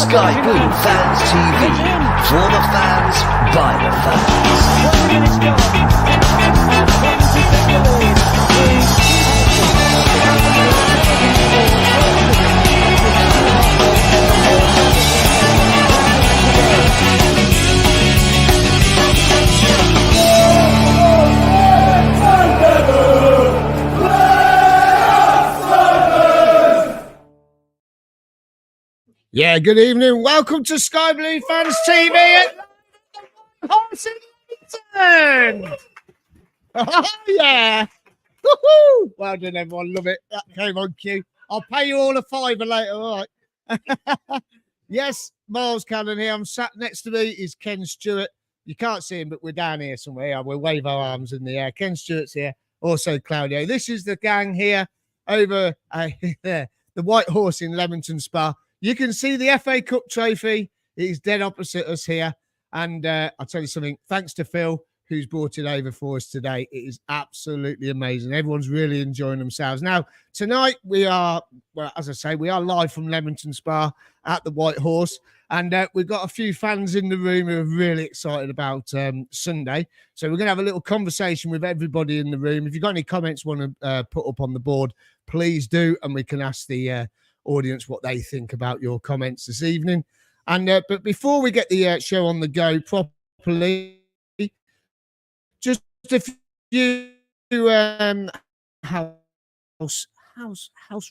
Sky Blue Fans TV, for the fans, by the Yeah, good evening. Welcome to Sky Blue Fans TV at White Horse Leamington. Oh, yeah. Woo-hoo. Well done, everyone. Love it. That came on cue. I'll pay you all a £5 later. All right. Yes, Miles Cannon here. I'm sat next to me is Ken Stewart. You can't see him, but we're down here somewhere. We'll wave our arms in the air. Ken Stewart's here. Also, Claudio. This is the gang here over the White Horse in Leamington Spa. You can see the FA Cup trophy. It is dead opposite us here. And I'll tell you something. Thanks to Phil, who's brought it over for us today. It is absolutely amazing. Everyone's really enjoying themselves. Now, tonight we are, well, as I say, we are live from Leamington Spa at the White Horse. And we've got a few fans in the room who are really excited about Sunday. So we're going to have a little conversation with everybody in the room. If you've got any comments you want to put up on the board, please do. And we can ask the audience what they think about your comments this evening. And but before we get the show on the go properly, just a few house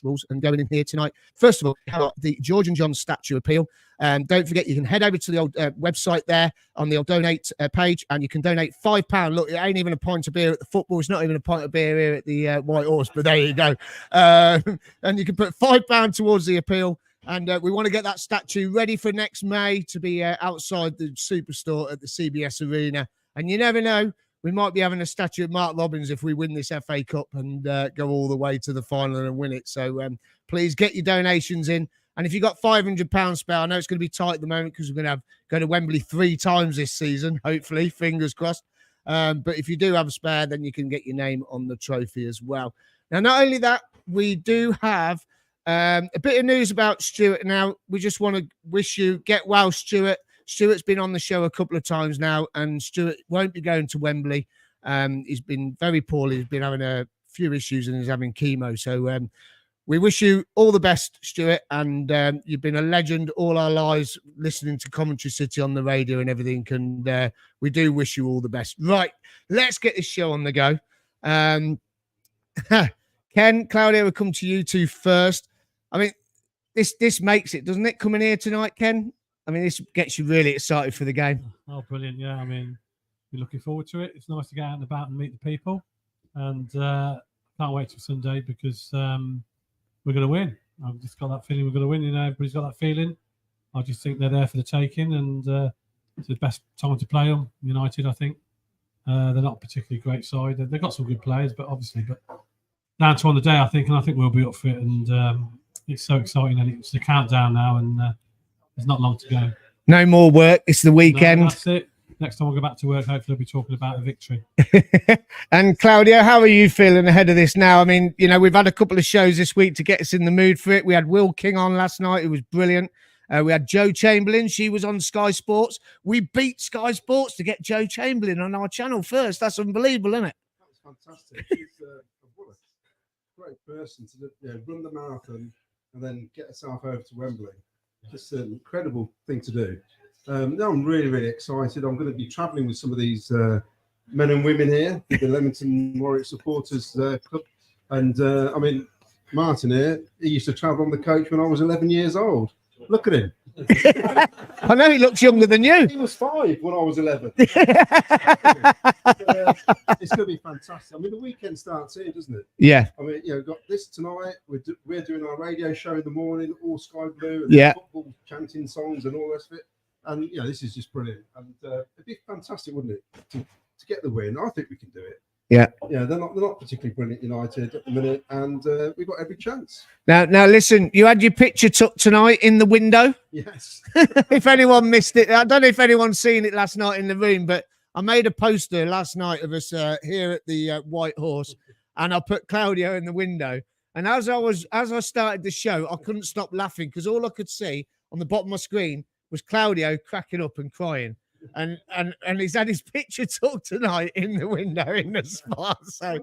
rules and going in here tonight. First of all, we have the George and John statue appeal. Don't forget, you can head over to the old website there on the old donate page, and you can donate £5. Look, it ain't even a pint of beer at the football. It's not even a pint of beer here at the White Horse, but there you go. And you can put £5 towards the appeal. And we want to get that statue ready for next May to be outside the Superstore at the CBS Arena. And you never know, we might be having a statue of Mark Robbins if we win this FA Cup and go all the way to the final and win it. So please get your donations in. And if you've got £500 spare, I know it's going to be tight at the moment because we're going to go to Wembley 3 times this season, hopefully, fingers crossed. But if you do have a spare, then you can get your name on the trophy as well. Now, not only that, we do have a bit of news about Stuart. Now, we just want to wish you get well, Stuart. Stuart's been on the show a couple of times now, and Stuart won't be going to Wembley. He's been very poorly. He's been having a few issues and he's having chemo. So we wish you all the best, Stuart. And you've been a legend all our lives listening to Commentary City on the radio and everything. And we do wish you all the best. Right, let's get this show on the go. Ken, Claudia, we'll come to you two first. I mean, this makes it, doesn't it, coming here tonight, Ken? I mean, this gets you really excited for the game. Oh, brilliant. Yeah, I mean, we're looking forward to it. It's nice to get out and about and meet the people. And can't wait till Sunday because we're going to win. I've just got that feeling we're going to win. You know, everybody's got that feeling. I just think they're there for the taking. And it's the best time to play them. United, I think. They're not a particularly great side. They've got some good players, but down to on the day, I think. And I think we'll be up for it. And it's so exciting. And it's the countdown now. And there's not long to go. No more work. It's the weekend. No, that's it. Next time we'll go back to work, hopefully we'll be talking about a victory. And Claudia, how are you feeling ahead of this now? I mean, you know, we've had a couple of shows this week to get us in the mood for it. We had Will King on last night. It was brilliant. We had Jo Chamberlain. She was on Sky Sports. We beat Sky Sports to get Jo Chamberlain on our channel first. That's unbelievable, isn't it? That was fantastic. She's a great person to run the marathon and then get herself over to Wembley. Just an incredible thing to do. Now I'm really, really excited. I'm going to be travelling with some of these men and women here, the Leamington Warwick Supporters Club. And I mean, Martin here, he used to travel on the coach when I was 11 years old. Look at him. I know he looks younger than you. He was 5 when I was 11. It's going to be fantastic. I mean, the weekend starts here, doesn't it? Yeah. I mean, you know, got this tonight. We're doing our radio show in the morning, all Sky Blue, and football chanting songs and all the rest of it. And you know, this is just brilliant. And it'd be fantastic, wouldn't it, to get the win? I think we can do it. Yeah. Yeah, they're not particularly brilliant United at the minute, and we've got every chance. Now, listen, you had your picture took tonight in the window. Yes. If anyone missed it, I don't know if anyone's seen it last night in the room, but I made a poster last night of us here at the White Horse, and I put Claudio in the window. And as I started the show, I couldn't stop laughing because all I could see on the bottom of my screen was Claudio cracking up and crying. And he's had his picture took tonight in the window in the spa. So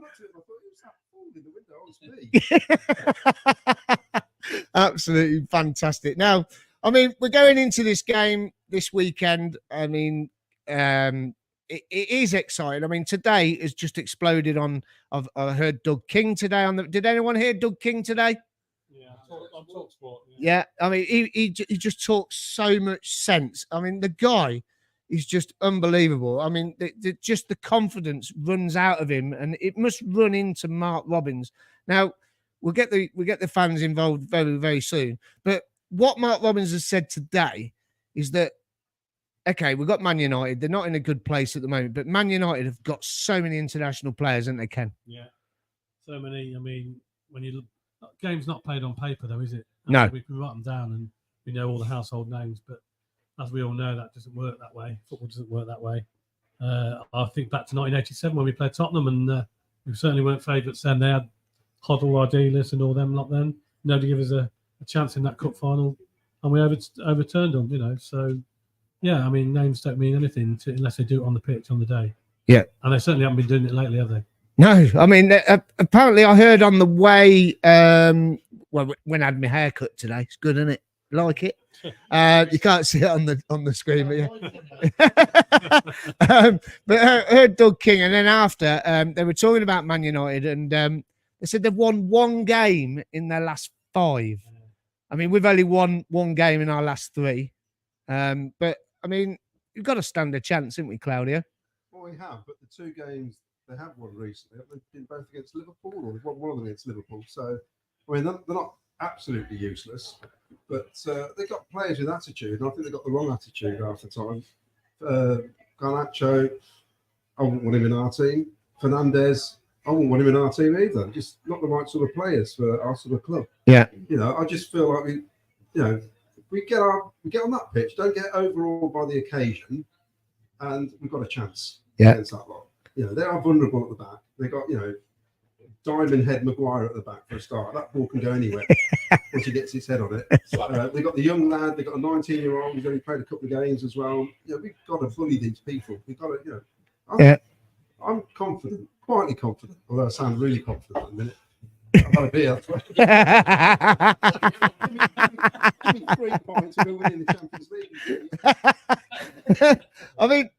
absolutely fantastic. Now, I mean, we're going into this game this weekend. I mean, it is exciting. I mean, today has just exploded on. I heard Doug King today on the. Did anyone hear Doug King today? Yeah, on TalkSport. Yeah, I mean, he just talks so much sense. I mean, the guy is just unbelievable. I mean, just the confidence runs out of him, and it must run into Mark Robins. Now, we'll get the fans involved very, very soon. But what Mark Robins has said today is that, okay, we've got Man United. They're not in a good place at the moment, but Man United have got so many international players, haven't they, Ken? Yeah, so many. I mean, when you look, game's not played on paper, though, is it? No. We can write them down and we know all the household names, but as we all know, that doesn't work that way. Football doesn't work that way. I think back to 1987 when we played Tottenham, and we certainly weren't favourites then. They had Hoddle, Ardiles, and all them lot then. Nobody gave us a chance in that cup final, and we overturned them, you know. So, yeah, I mean, names don't mean anything unless they do it on the pitch on the day. Yeah. And they certainly haven't been doing it lately, have they? No, I mean, apparently I heard on the way, well, when I had my hair cut today, it's good, isn't it? Like it? You can't see it on the screen, but yeah. But I heard Doug King, and then after they were talking about Man United, and they said they've won one game in their last 5. I mean, we've only won one game in our last 3, but I mean, you've got to stand a chance, haven't we, Claudio? Well, we have, but the 2 games they have won recently, they've been both against Liverpool, or they've won one of them against Liverpool. So, I mean, they're not absolutely useless, but they've got players with attitude, and I think they've got the wrong attitude half the time. Garnacho, I wouldn't want him in our team. Fernandez, I wouldn't want him in our team either. Just not the right sort of players for our sort of club. Yeah. You know, I just feel like we get on that pitch, don't get overawed by the occasion, and we've got a chance against that lot. You know, they are vulnerable at the back. They got, you know, Diamond Head Maguire at the back for a start. That ball can go anywhere once he gets his head on it. They've got the young lad. They've got a 19-year-old who's only played a couple of games as well. You know, we've got to bully these people. We've got to, you know. I'm confident, quietly confident, although I sound really confident at the minute. I've had a beer. Give me 3 points and we're winning the Champions League. I mean,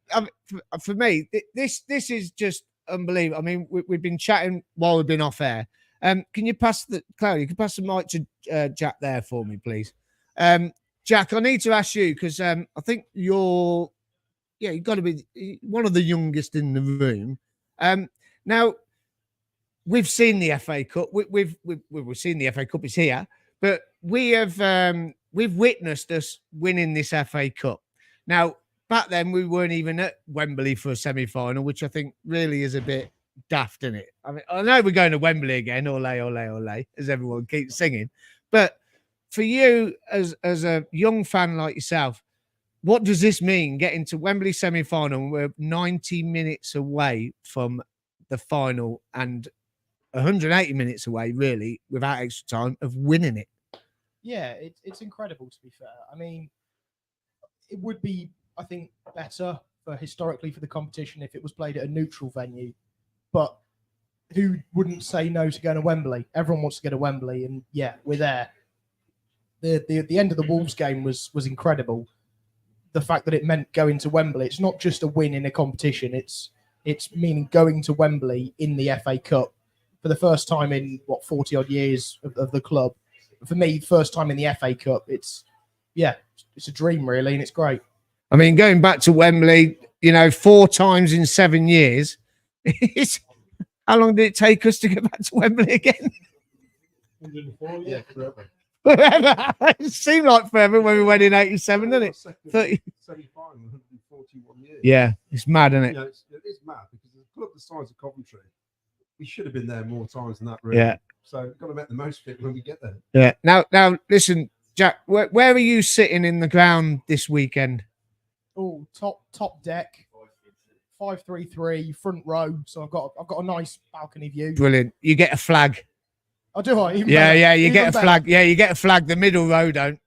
for me, this is just unbelievable. I mean, we've been chatting while we've been off air. Can you pass Claudia? You can pass the mic to Jack there for me, please. Jack, I need to ask you because I think you've got to be one of the youngest in the room. Now, we've seen the FA Cup. We've seen the FA Cup. It's here, but we've witnessed us winning this FA Cup. Now, back then we weren't even at Wembley for a semi-final, which I think really is a bit daft, isn't it? I mean, I know we're going to Wembley again, ole, ole, ole, as everyone keeps singing. But for you, as a young fan like yourself, what does this mean? Getting to Wembley semi-final, we're 90 minutes away from the final and 180 minutes away, really, without extra time, of winning it. Yeah, it's incredible, to be fair. I mean, it would be, I think, better historically for the competition if it was played at a neutral venue. But who wouldn't say no to going to Wembley? Everyone wants to go to Wembley, and yeah, we're there. The end of the Wolves game was incredible. The fact that it meant going to Wembley, it's not just a win in a competition. It's meaning going to Wembley in the FA Cup for the first time in 40 odd years of the club. For me, first time in the FA Cup. It's a dream really, and it's great. I mean, going back to Wembley, 4 times in 7 years. How long did it take us to get back to Wembley again? 104, yeah, forever. It seemed like forever when we went in 87, didn't it? 30. Semi-final, 141 years. Yeah, it's mad, isn't it? It is mad because a club the size of Coventry, we should have been there more times than that, really. Yeah. So we've got to make the most of it when we get there. Yeah. Now, listen, Jack, where are you sitting in the ground this weekend? Oh, top deck, 533 front row. So I've got a nice balcony view. Brilliant. You get a flag. Oh, do I? Even Yeah, better. yeah, you Even get a better. flag. Yeah, you get a flag. The middle row don't.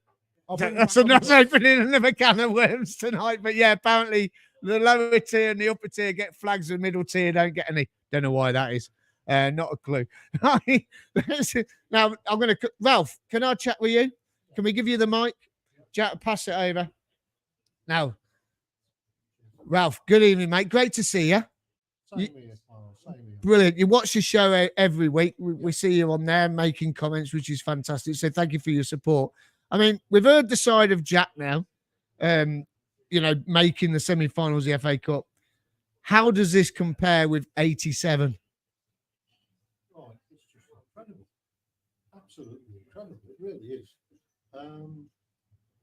I'll bring That's back on the- opening another can of worms tonight. But yeah, apparently the lower tier and the upper tier get flags, the middle tier don't get any. Don't know why that is. Not a clue. Now I'm going to Ralph. Can I chat with you? Can we give you the mic? Jack, pass it over. Now, Ralph. Good evening, mate. Great to see you. Brilliant. You watch the show every week. We see you on there making comments, which is fantastic. So thank you for your support. I mean, we've heard the side of Jack now, making the semi-finals of the FA Cup. How does this compare with 87? Oh, it's just incredible. Absolutely incredible. It really is.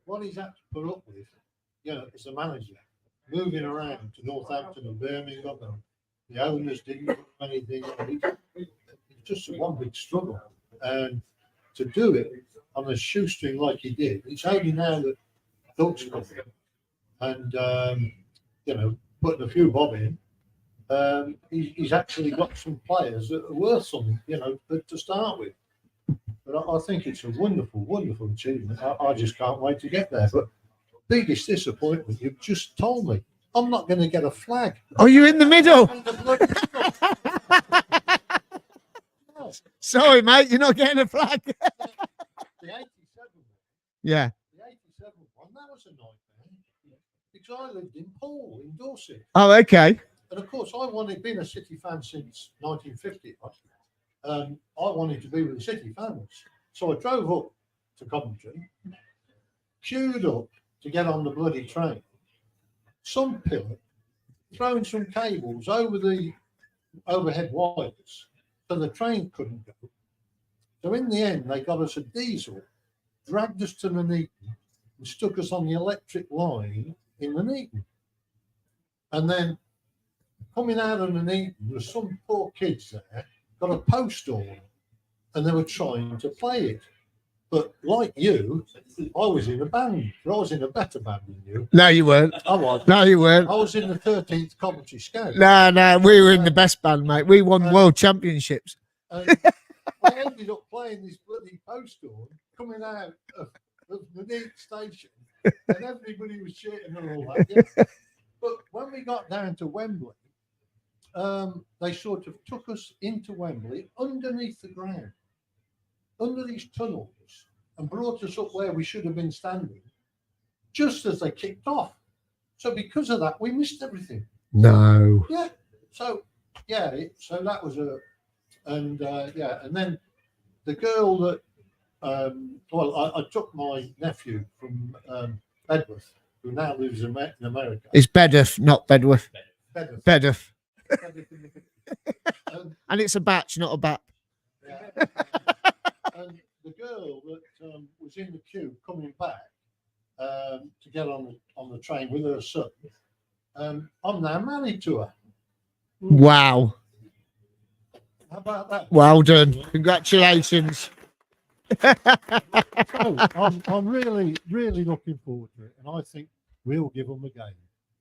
What he's had to put up with, as a manager, moving around to Northampton and Birmingham, and the owners didn't do anything. It's just one big struggle. And to do it on a shoestring like he did, it's only now that Doug's come in and, putting a few bob in. He's actually got some players that are worth something, to start with. But I think it's a wonderful, wonderful achievement. I just can't wait to get there. But biggest disappointment, you've just told me, I'm not going to get a flag. Oh, you're in the middle. Sorry, mate, you're not getting a flag. The 87 Yeah. The 87 one, that was a nightmare. Because I lived in Poole, in Dorset. Oh, okay. And of course, been a City fan since 1950. I wanted to be with the City fans. So I drove up to Coventry, queued up to get on the bloody train. Some pillar throwing some cables over the overhead wires so the train couldn't go. So in the end, they got us a diesel, dragged us to Nuneaton and stuck us on the electric line in Nuneaton. And then coming out of Nuneaton, there were some poor kids there, got a post on, and they were trying to play it. But like you, I was in a band. I was in a better band than you. No, you weren't. I was. No, you weren't. I was in the 13th Coventry Scouts. No, we were in the best band, mate. We won world championships. And I ended up playing this bloody post on coming out of the Nuneaton station, and everybody was cheering and all that. Yeah. But when we got down to Wembley, they sort of took us into Wembley underneath the ground, under these tunnels, and brought us up where we should have been standing, just as they kicked off. So because of that, we missed everything. No. Yeah. So so that was and then the girl that I took my nephew from Bedworth, who now lives in America. It's Bedworth, not Bedworth. Bedworth. Bedworth. And, And it's a batch, not a bat. yeah. And the girl that was in the queue coming back to get on the train with her son, I'm now married to her. Wow. How about that? Well done. Congratulations. I'm really, really looking forward to it, and I think we'll give them a game.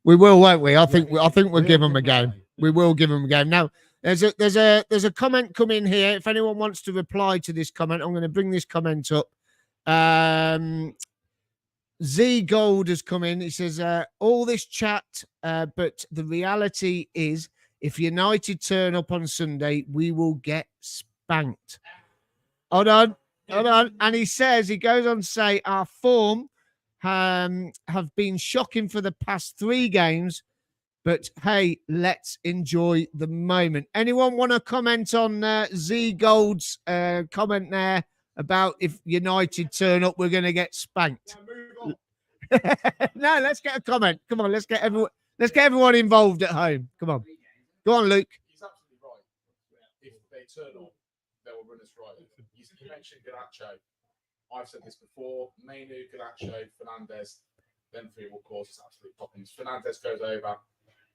We will, won't we? I think we'll give them a game. We will give them a game. Now, there's a comment coming here. If anyone wants to reply to this comment, I'm going to bring this comment up. Z Gold has come in. He says, all this chat, but the reality is, if United turn up on Sunday, we will get spanked. Hold on. And he goes on to say, our form have been shocking for the past 3 games, but hey, let's enjoy the moment. Anyone want to comment on Z Gold's comment there about if United turn up, we're going to get spanked? No, let's get a comment. Come on, let's get everyone involved at home. Come on. Go on, Luke. He's absolutely right. If they turn up, they will run us right. You mentioned Garnacho. I've said this before. Mainu, Garnacho, Fernandez, them 3 will cause us absolute problems. Fernandez goes over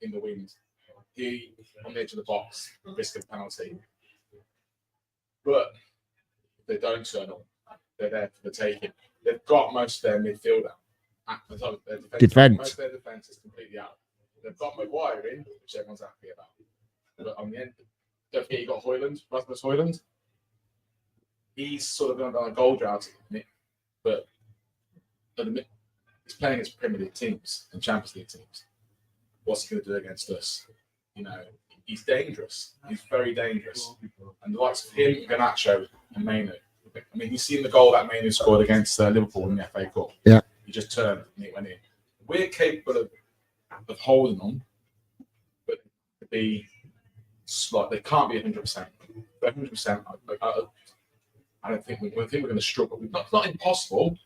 in the wind. He on the edge of the box, risk of penalty. But if they don't turn up, they're there for the taking. They've got most of their midfielder. Defense. Most of their defense is completely out. They've got Maguire in, which everyone's happy about. But on the end, don't forget you got Rasmus Højlund. he's sort of going on a goal drought at the minute, but at the minute, he's playing against Premier League teams and Champions League teams. What's he going to do against us? You know, he's dangerous. He's very dangerous. And the likes of him, Garnacho, and Mainu. I mean, you've seen the goal that Mainu scored against Liverpool in the FA Cup. Yeah. He just turned and it went in. We're capable of holding them, but to be slight, they can't be 100%. But 100%, I don't think we're going to struggle. It's not impossible,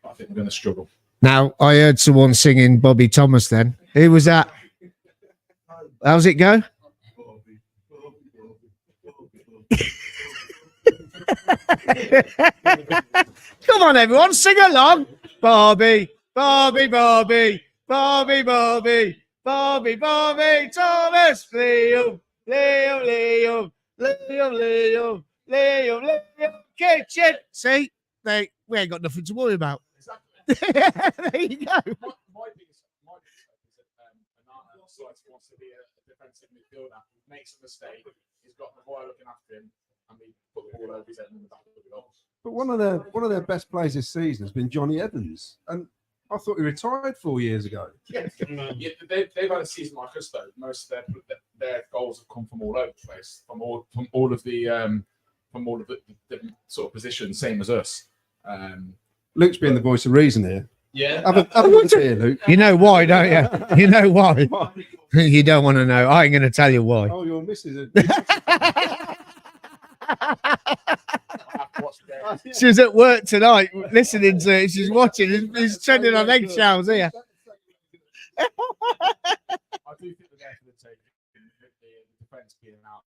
but I think we're going to struggle. Now, I heard someone singing Bobby Thomas then. Who was that? How's it go? Come on, everyone, sing along. Bobby, Bobby, Bobby, Bobby, Bobby, Bobby, Bobby, Thomas, Liam, Liam, Liam, Liam, Liam, Liam, Liam, kitchen. See, we ain't got nothing to worry about. Exactly. There you go. My biggest hope is that Anana wants to be a defensive midfielder, makes a mistake, he's got the boy looking after him, and we put the ball over his head in the back of the goal. But one of their best players this season has been Johnny Evans, and I thought he retired 4 years ago. Yeah, they've had a season like us though. Most of their goals have come from all over the place, from all of the sort of positions, same as us. Luke's being the voice of reason here. Yeah, Have a look here, Luke. You know why, don't you? You know why? You don't want to know. I ain't going to tell you why. Oh, your missus. She's at work tonight listening to it. She's watching. He's treading on eggshells here. I do think they're there for the take. The defense being out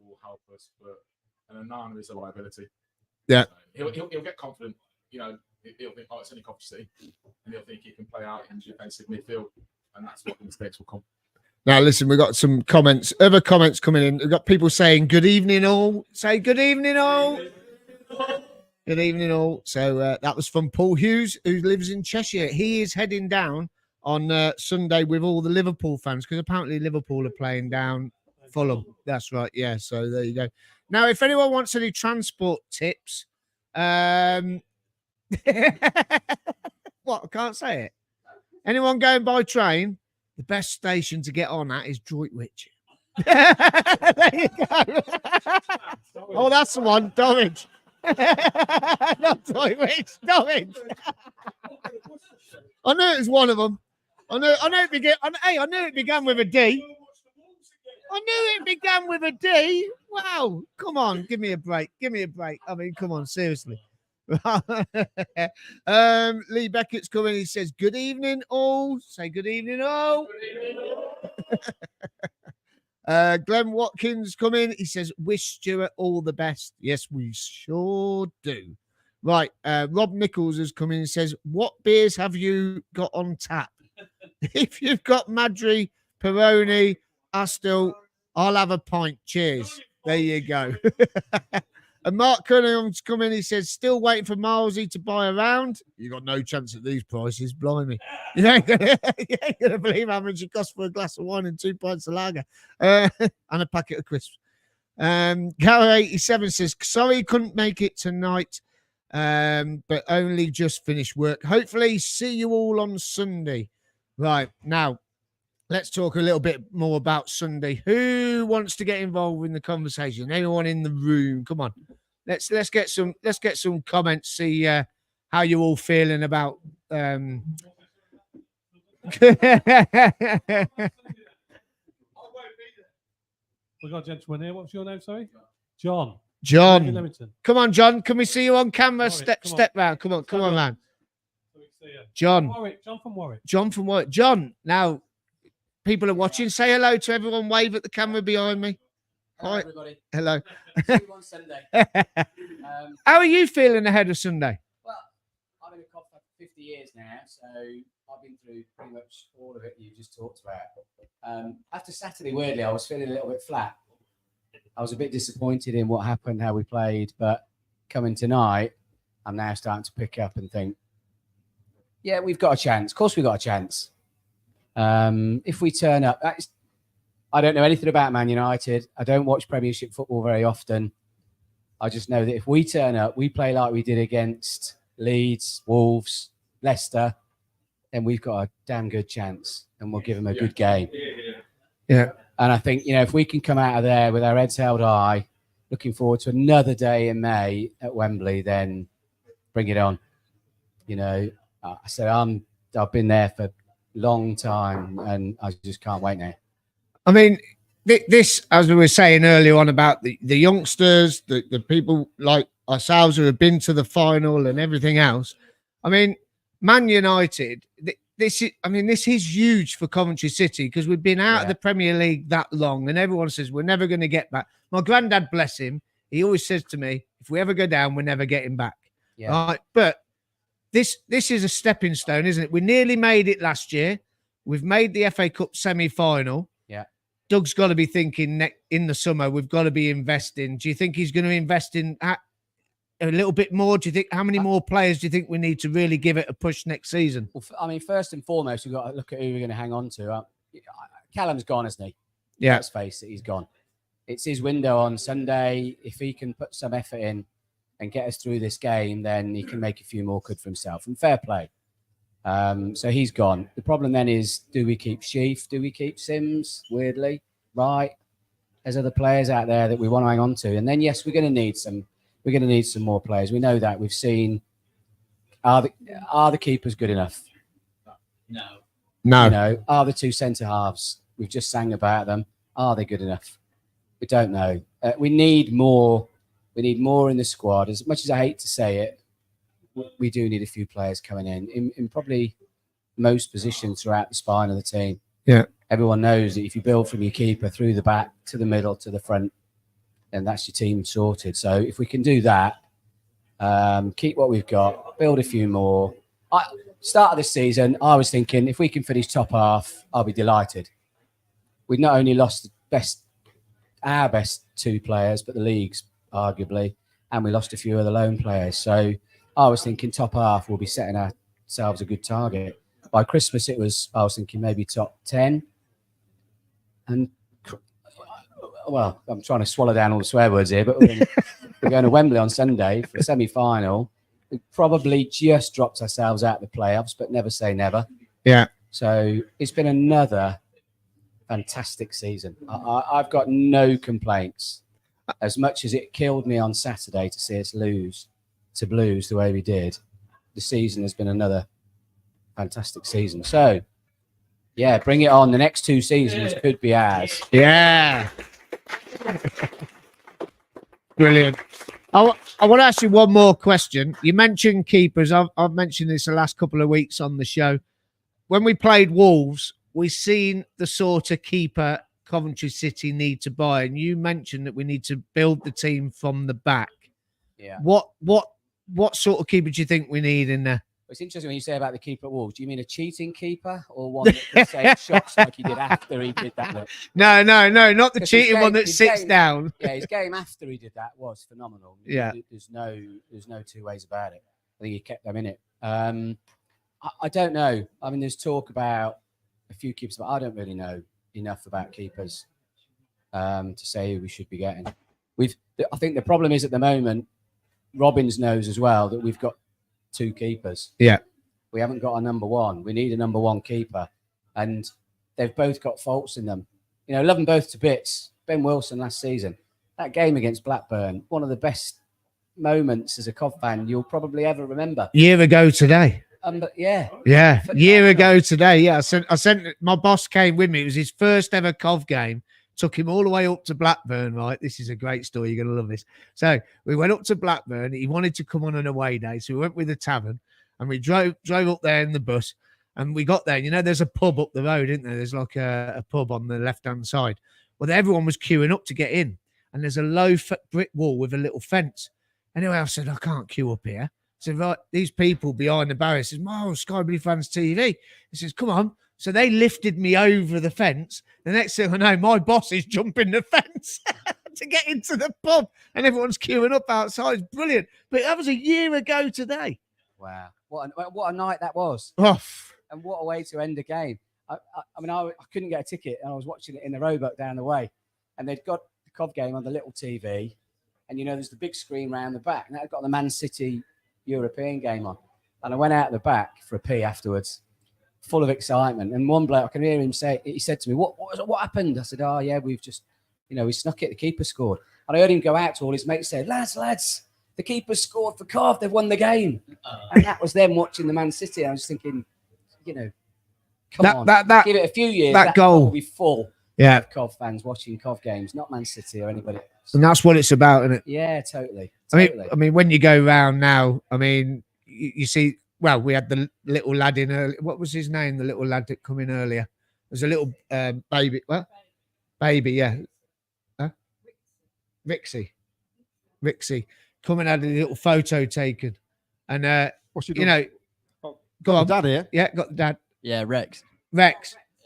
will help us, but Anana is a liability. Yeah. So he'll get confident. You know, he'll think, oh, it's only Coventry City, and he'll think he can play out in defensive midfield, and that's what the mistakes will come. Now, listen, we've got some comments, other comments coming in. We've got people saying, good evening, all. Say good evening, all. Good evening, all. So that was from Paul Hughes, who lives in Cheshire. He is heading down on Sunday with all the Liverpool fans, because apparently Liverpool are playing down Fulham. That's right, yeah. So there you go. Now, if anyone wants any transport tips, what? I can't say it. Anyone going by train? The best station to get on at is Droitwich. There you go. Oh, that's the one, Norwich. Not Droitwich, Norwich. I knew it was one of them. I knew it began. I knew it began with a D. I knew it began with a D. Wow, come on, give me a break. Give me a break. I mean, come on, seriously. Lee Beckett's coming. He says, good evening, all. Say good evening, all. Glenn Watkins coming. He says, wish Stuart all the best. Yes, we sure do. Right. Rob Nichols has come in and says, what beers have you got on tap? If you've got Madri, Peroni, Astel, I'll have a pint. Cheers. There you go. And Mark Cunningham's come in. He says, still waiting for Milesy to buy around. You got no chance at these prices, blimey. You ain't gonna believe how much it costs for a glass of wine and 2 pints of lager and a packet of crisps. Carol87 says, sorry, couldn't make it tonight, but only just finished work. Hopefully, see you all on Sunday. Right now, let's talk a little bit more about Sunday. Who wants to get involved in the conversation? Anyone in the room? Come on. Let's get some comments. See how you all feeling about. We got a gentleman here. What's your name? Sorry, John. John. Leamington. Come on, John. Can we see you on camera? Warwick, Step round. Come on, man. John. John from Warwick. John from Warwick. John. Now, people are watching. Say hello to everyone. Wave at the camera behind me. Hello, Hi. everybody. Hello. See you on Sunday. How are you feeling ahead of Sunday? Well, I've been a cop for 50 years now, so I've been through pretty much all of it you just talked about. After Saturday, weirdly, I was feeling a little bit flat. I was a bit disappointed in what happened, how we played, but coming tonight, I'm now starting to pick up and think, yeah, we've got a chance. Of course, we've got a chance. If we turn up, I don't know anything about Man United. I don't watch Premiership football very often. I just know that if we turn up, we play like we did against Leeds, Wolves, Leicester, then we've got a damn good chance, and we'll give them a good game. Yeah. And I think, if we can come out of there with our heads held high, looking forward to another day in May at Wembley, then bring it on. So I've been there for a long time, and I just can't wait now. I mean, this, as we were saying earlier on about the youngsters, the people like ourselves who have been to the final and everything else. I mean, Man United, this is huge for Coventry City because we've been out of the Premier League that long, and everyone says we're never going to get back. My granddad, bless him, he always says to me, if we ever go down, we're never getting back. Yeah. Right? But this is a stepping stone, isn't it? We nearly made it last year. We've made the FA Cup semi-final. Yeah. Doug's got to be thinking in the summer, we've got to be investing. Do you think he's going to invest in a little bit more? Do you think, how many more players do you think we need to really give it a push next season? Well, I mean, first and foremost, we've got to look at who we're going to hang on to. Callum's gone, hasn't he? Yeah. Let's face it, he's gone. It's his window on Sunday. If he can put some effort in and get us through this game, then he can make a few more good for himself. And fair play. So he's gone. The problem then is, do we keep Sheaf? Do we keep Sims? Weirdly, right? There's other players out there that we want to hang on to. And then, yes, we're going to need some. We're going to need some more players. We know that. We've seen. Are the keepers good enough? No. Are the two centre halves? We've just sang about them. Are they good enough? We don't know. We need more. We need more in the squad. As much as I hate to say it, we do need a few players coming in probably most positions throughout the spine of the team. Yeah. Everyone knows that if you build from your keeper through the back to the middle to the front, then that's your team sorted. So if we can do that, keep what we've got, build a few more. Start of this season, I was thinking if we can finish top half, I'll be delighted. We've not only lost our best two players, but the league's arguably, and we lost a few other loan players. So I was thinking top half, we'll be setting ourselves a good target. By Christmas, I was thinking maybe top 10. And, well, I'm trying to swallow down all the swear words here, but we're going to Wembley on Sunday for a semi-final. We probably just dropped ourselves out of the playoffs, but never say never. Yeah. So it's been another fantastic season. I've got no complaints. As much as it killed me on Saturday to see us lose to Blues the way we did, the season has been another fantastic season. So, yeah, bring it on. The next two seasons could be ours. Yeah. Brilliant. I want to ask you one more question. You mentioned keepers. I've mentioned this the last couple of weeks on the show. When we played Wolves, we seen the sort of keeper Coventry City need to buy, and you mentioned that we need to build the team from the back. Yeah. What sort of keeper do you think we need in there? It's interesting when you say about the keeper at Wolves. Do you mean a cheating keeper or one that can save shots like he did after he did that? No, not the cheating one that sits down. Yeah, his game after he did that was phenomenal. Yeah, there's no two ways about it. I think he kept them in it. I don't know. I mean, there's talk about a few keepers, but I don't really know enough about keepers to say who we should be getting. I think the problem is at the moment, Robbins knows as well that we've got two keepers. Yeah. We haven't got a number one. We need a number one keeper. And they've both got faults in them. Love them both to bits. Ben Wilson last season, that game against Blackburn, one of the best moments as a Cov fan you'll probably ever remember. Year ago today. But yeah. Year ago today. Yeah. I sent my boss came with me. It was his first ever Cov game. Took him all the way up to Blackburn, right? This is a great story. You're going to love this. So we went up to Blackburn. He wanted to come on an away day. So we went with the tavern and we drove up there in the bus and we got there. There's a pub up the road, isn't there? There's like a pub on the left-hand side. Well, everyone was queuing up to get in and there's a low brick wall with a little fence. Anyway, I said, I can't queue up here. I said, right, these people behind the barrier says, oh, Sky Blue Fans TV. He says, come on. So they lifted me over the fence. The next thing I know, my boss is jumping the fence to get into the pub and everyone's queuing up outside. It's brilliant. But that was a year ago today. Wow. What a night that was. Oh. And what a way to end a game. I couldn't get a ticket and I was watching it in the Roebuck down the way. And they'd got the Cov game on the little TV And, there's the big screen round the back. And I've got the Man City European game on. And I went out the back for a pee afterwards, full of excitement. And one bloke, I can hear him say, he said to me, what happened? I said, oh, yeah, we've just, we snuck it. The keeper scored. And I heard him go out to all his mates and say, lads, the keeper scored for Cardiff. They've won the game. And that was them watching the Man City. I was thinking, come on, give it a few years. That goal will be full of Cov fans watching Cov games, not Man City or anybody else. And that's what it's about, isn't it? Yeah, totally. I mean, when you go round now, I mean, you see, well, we had the little lad in early. What was his name? The little lad that come in earlier. There's a little baby. What? Baby, yeah. Huh? Rixie. Come and had a little photo taken. And, What's he go on. Dad here? Yeah, got the dad. Yeah, Rex.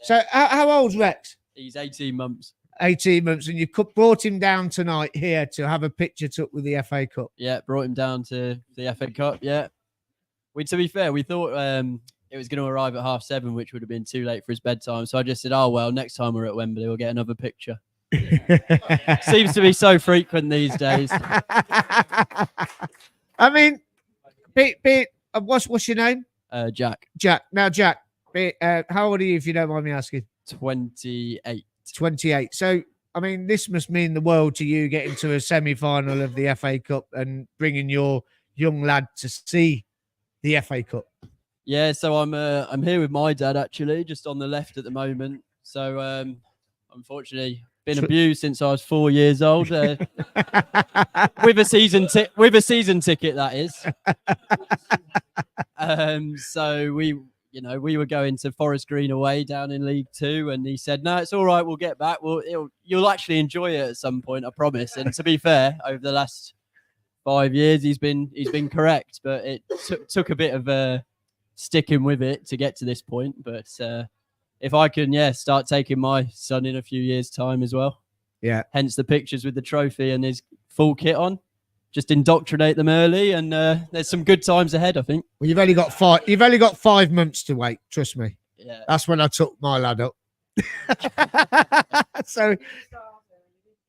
So how old's Rex? He's 18 months. 18 months. And you brought him down tonight here to have a picture took with the FA Cup. Yeah, brought him down to the FA Cup. Yeah. To be fair, we thought it was going to arrive at 7:30, which would have been too late for his bedtime. So I just said, oh, well, next time we're at Wembley, we'll get another picture. Seems to be so frequent these days. I mean, what's your name? Jack. Now, Jack, how old are you, if you don't mind me asking? 28. 28. So, I mean, this must mean the world to you, getting to a semi-final of the FA Cup and bringing your young lad to see the FA Cup. Yeah, so I'm here with my dad, actually, just on the left at the moment. So, unfortunately, been abused since I was 4 years old. With a season ticket, that is. So we were going to Forest Green away down in League Two, and he said, "No, it's all right. We'll get back. You'll actually enjoy it at some point, I promise." And to be fair, over the last 5 years, he's been correct, but it took a bit of sticking with it to get to this point. But if I can, start taking my son in a few years' time as well. Yeah. Hence the pictures with the trophy and his full kit on. Just indoctrinate them early, and there's some good times ahead, I think. Well, you've only got 5 months to wait. Trust me. Yeah. That's when I took my lad up. So,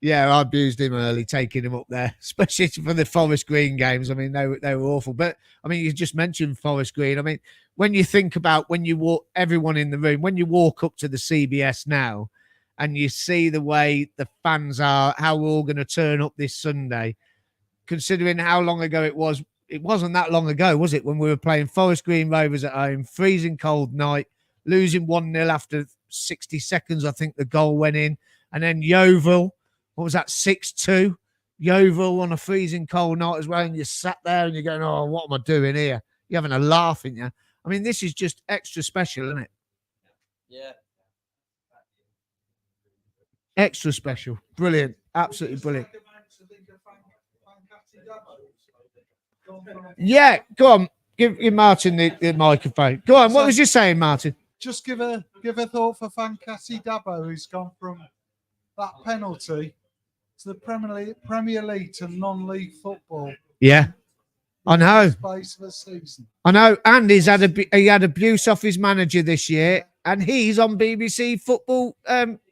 yeah, I abused him early, taking him up there, especially for the Forest Green games. I mean, they were awful. But I mean, you just mentioned Forest Green. I mean, when you think about when you walk, everyone in the room, when you walk up to the CBS now, and you see the way the fans are, how we're all going to turn up this Sunday. Considering how long ago it wasn't that long ago, was it, when we were playing Forest Green Rovers at home, freezing cold night, losing 1-0 after 60 seconds, I think the goal went in. And then Yeovil, what was that, 6-2? Yeovil on a freezing cold night as well, and you sat there and you're going, oh, what am I doing here? You're having a laugh, aren't you? I mean, this is just extra special, isn't it? Yeah. Extra special. Brilliant. Absolutely brilliant. Yeah, go on. Give Martin the microphone. Go on. What was you saying, Martin? Just give a thought for Fancassi Dabo, who's gone from that penalty to the Premier League to non-league football. Yeah, I know. Space of a season. I know. And he had abuse off his manager this year, and he's on BBC Football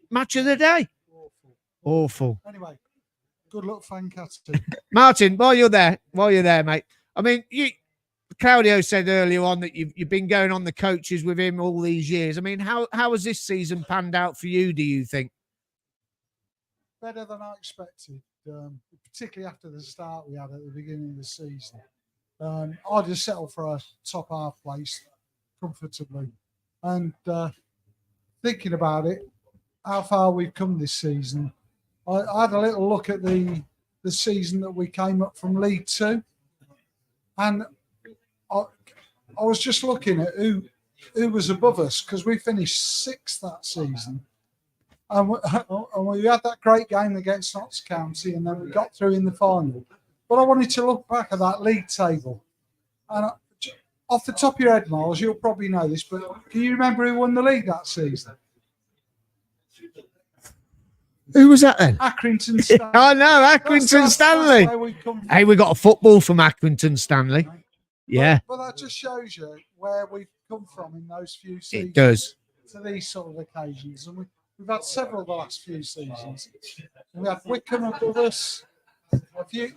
Match of the Day. Awful. Anyway, good luck, Fancassi. Martin, while you're there, mate. I mean, Claudio said earlier on that you've been going on the coaches with him all these years. I mean, how has this season panned out for you, do you think? Better than I expected, particularly after the start we had at the beginning of the season. I just settled for a top half place comfortably. And thinking about it, how far we've come this season, I had a little look at the season that we came up from League Two, and I was just looking at who was above us, because we finished sixth that season, and we had that great game against Notts County, and then we got through in the final. But I wanted to look back at that league table, and off the top of your head, Miles, you'll probably know this, but can you remember who won the league that season? Who was that then? Accrington Stanley. I know, Accrington Stanley. That's where we come from. Hey, we got a football from Accrington Stanley. Yeah. But that just shows you where we've come from in those few seasons. It does. To these sort of occasions. And we've had several the last few seasons. We had Wickham above us.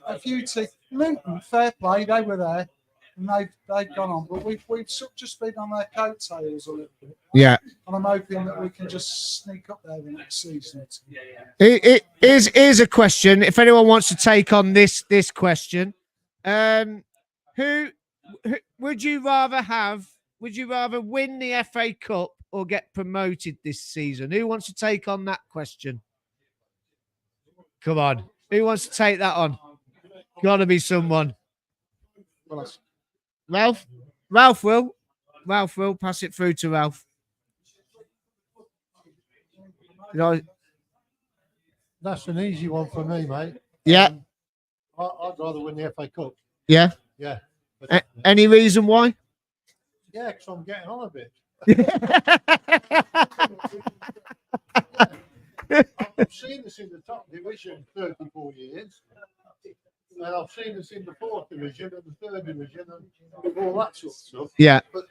a few teams. Luton, fair play, they were there, and they've gone on, but we've just been on their coattails a little bit. Yeah. And I'm hoping that we can just sneak up there the next season. Here's a question. If anyone wants to take on this question, who would you rather have? Would you rather win the FA Cup or get promoted this season? Who wants to take on that question? Come on. Who wants to take that on? Gotta be someone. Ralph? Ralph will. Pass it through to Ralph. You know, That's an easy one for me, mate. yeah. I'd rather win the FA Cup. Yeah. Yeah. Any reason why? Yeah, because I'm getting on a bit. I've seen this in the top division 34 years. And I've seen this in the 4th division and the 3rd division and all that sort of stuff. Yeah. But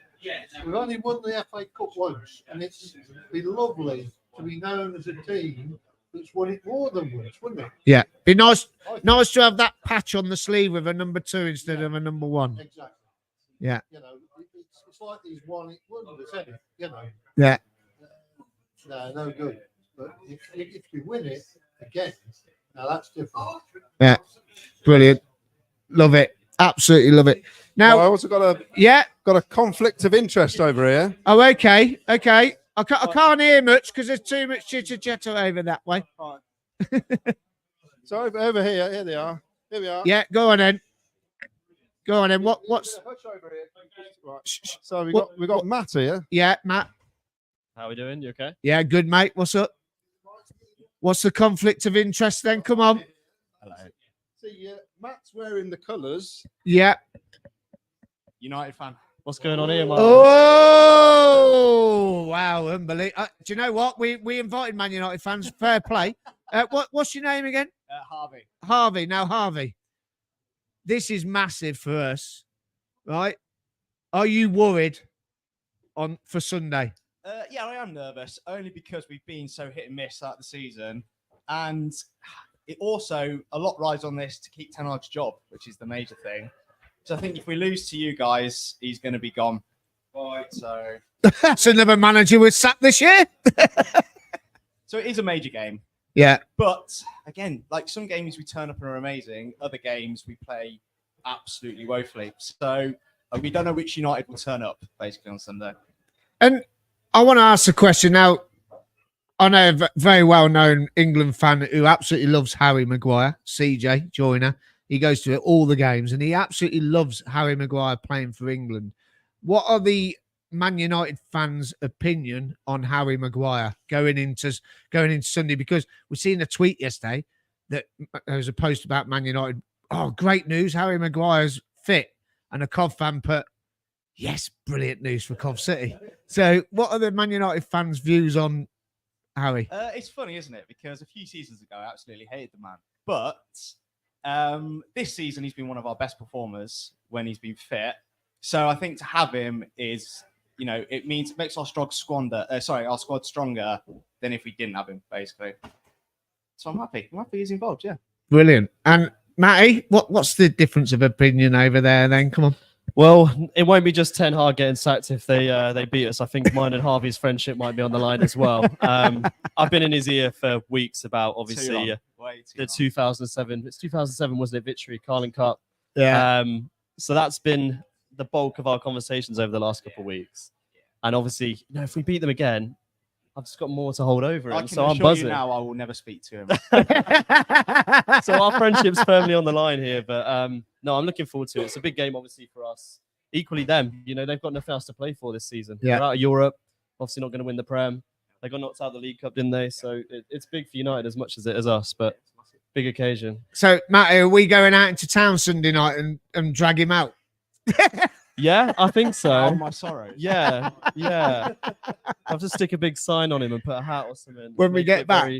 we've only won the FA Cup once, and it's been lovely to be known as a team that's won it more than once, wouldn't it? Yeah. Be nice to have that patch on the sleeve with a number 2 instead of a number 1. Exactly. Yeah. You know, it's like these wonders, isn't it? You know. Yeah. No good. But if we win it again, now that's different. Yeah. Brilliant. Love it. Absolutely love it. Now, I also got a conflict of interest over here. Oh, okay. I can't hear much because there's too much chitter chatter over that way. So over here they are. Here we are. Yeah, go on then. What's? Right. So we got Matt here. Yeah, Matt. How are we doing? You okay? Yeah, good, mate. What's up? What's the conflict of interest then? Come on. Hello. See, Matt's wearing the colours. Yeah. United fan. What's going on here, Mark? Oh, wow. Unbelievable. Do you know what? We invited Man United fans. Fair play. What's your name again? Harvey. Harvey. Now, Harvey, this is massive for us, right? Are you worried for Sunday? Yeah, I am nervous, only because we've been so hit and miss throughout the season. And it also, a lot rides on this to keep Ten Hag's job, which is the major thing. So I think if we lose to you guys, he's going to be gone. Right, so That's another manager we're sacked this year. so it is a major game. Yeah. But again, like some games we turn up and are amazing. Other games we play absolutely woefully. So we don't know which United will turn up, basically, on Sunday. And I want to ask a question now. I know a very well-known England fan who absolutely loves Harry Maguire, CJ Joyner. He goes to all the games, and he absolutely loves Harry Maguire playing for England. What are the Man United fans' opinion on Harry Maguire going into Sunday? Because we seen a tweet yesterday that there was a post about Man United. Oh, great news! Harry Maguire's fit, and a Cov fan put, yes, brilliant news for Cov City. So, what are the Man United fans' views on Harry? It's funny, isn't it? Because a few seasons ago, I absolutely hated the man. But this season, he's been one of our best performers when he's been fit. So I think to have him is, it makes our squad stronger than if we didn't have him, basically. So I'm happy. I'm happy he's involved, yeah. Brilliant. And Matty, what's the difference of opinion over there then? Come on. Well, it won't be just Ten Hag getting sacked if they beat us. I think mine and Harvey's friendship might be on the line as well. I've been in his ear for weeks about obviously the 2007. It's 2007, wasn't it? Victory, Carling Cup. Yeah. So that's been the bulk of our conversations over the last couple of weeks. And obviously, if we beat them again, I've just got more to hold over I him. can So I'm assure buzzing. you now, I will never speak to him. So our friendship's firmly on the line here. But no, I'm looking forward to it. It's a big game, obviously, for us. Equally them, they've got nothing else to play for this season. Yeah. They're out of Europe, obviously not going to win the Prem. They got knocked out of the League Cup, didn't they? So it's big for United as much as it is us, but big occasion. So, Matty, are we going out into town Sunday night and drag him out? Yeah, I think so. Oh, my sorrow. Yeah. I have to stick a big sign on him and put a hat or something. When we Make get it back.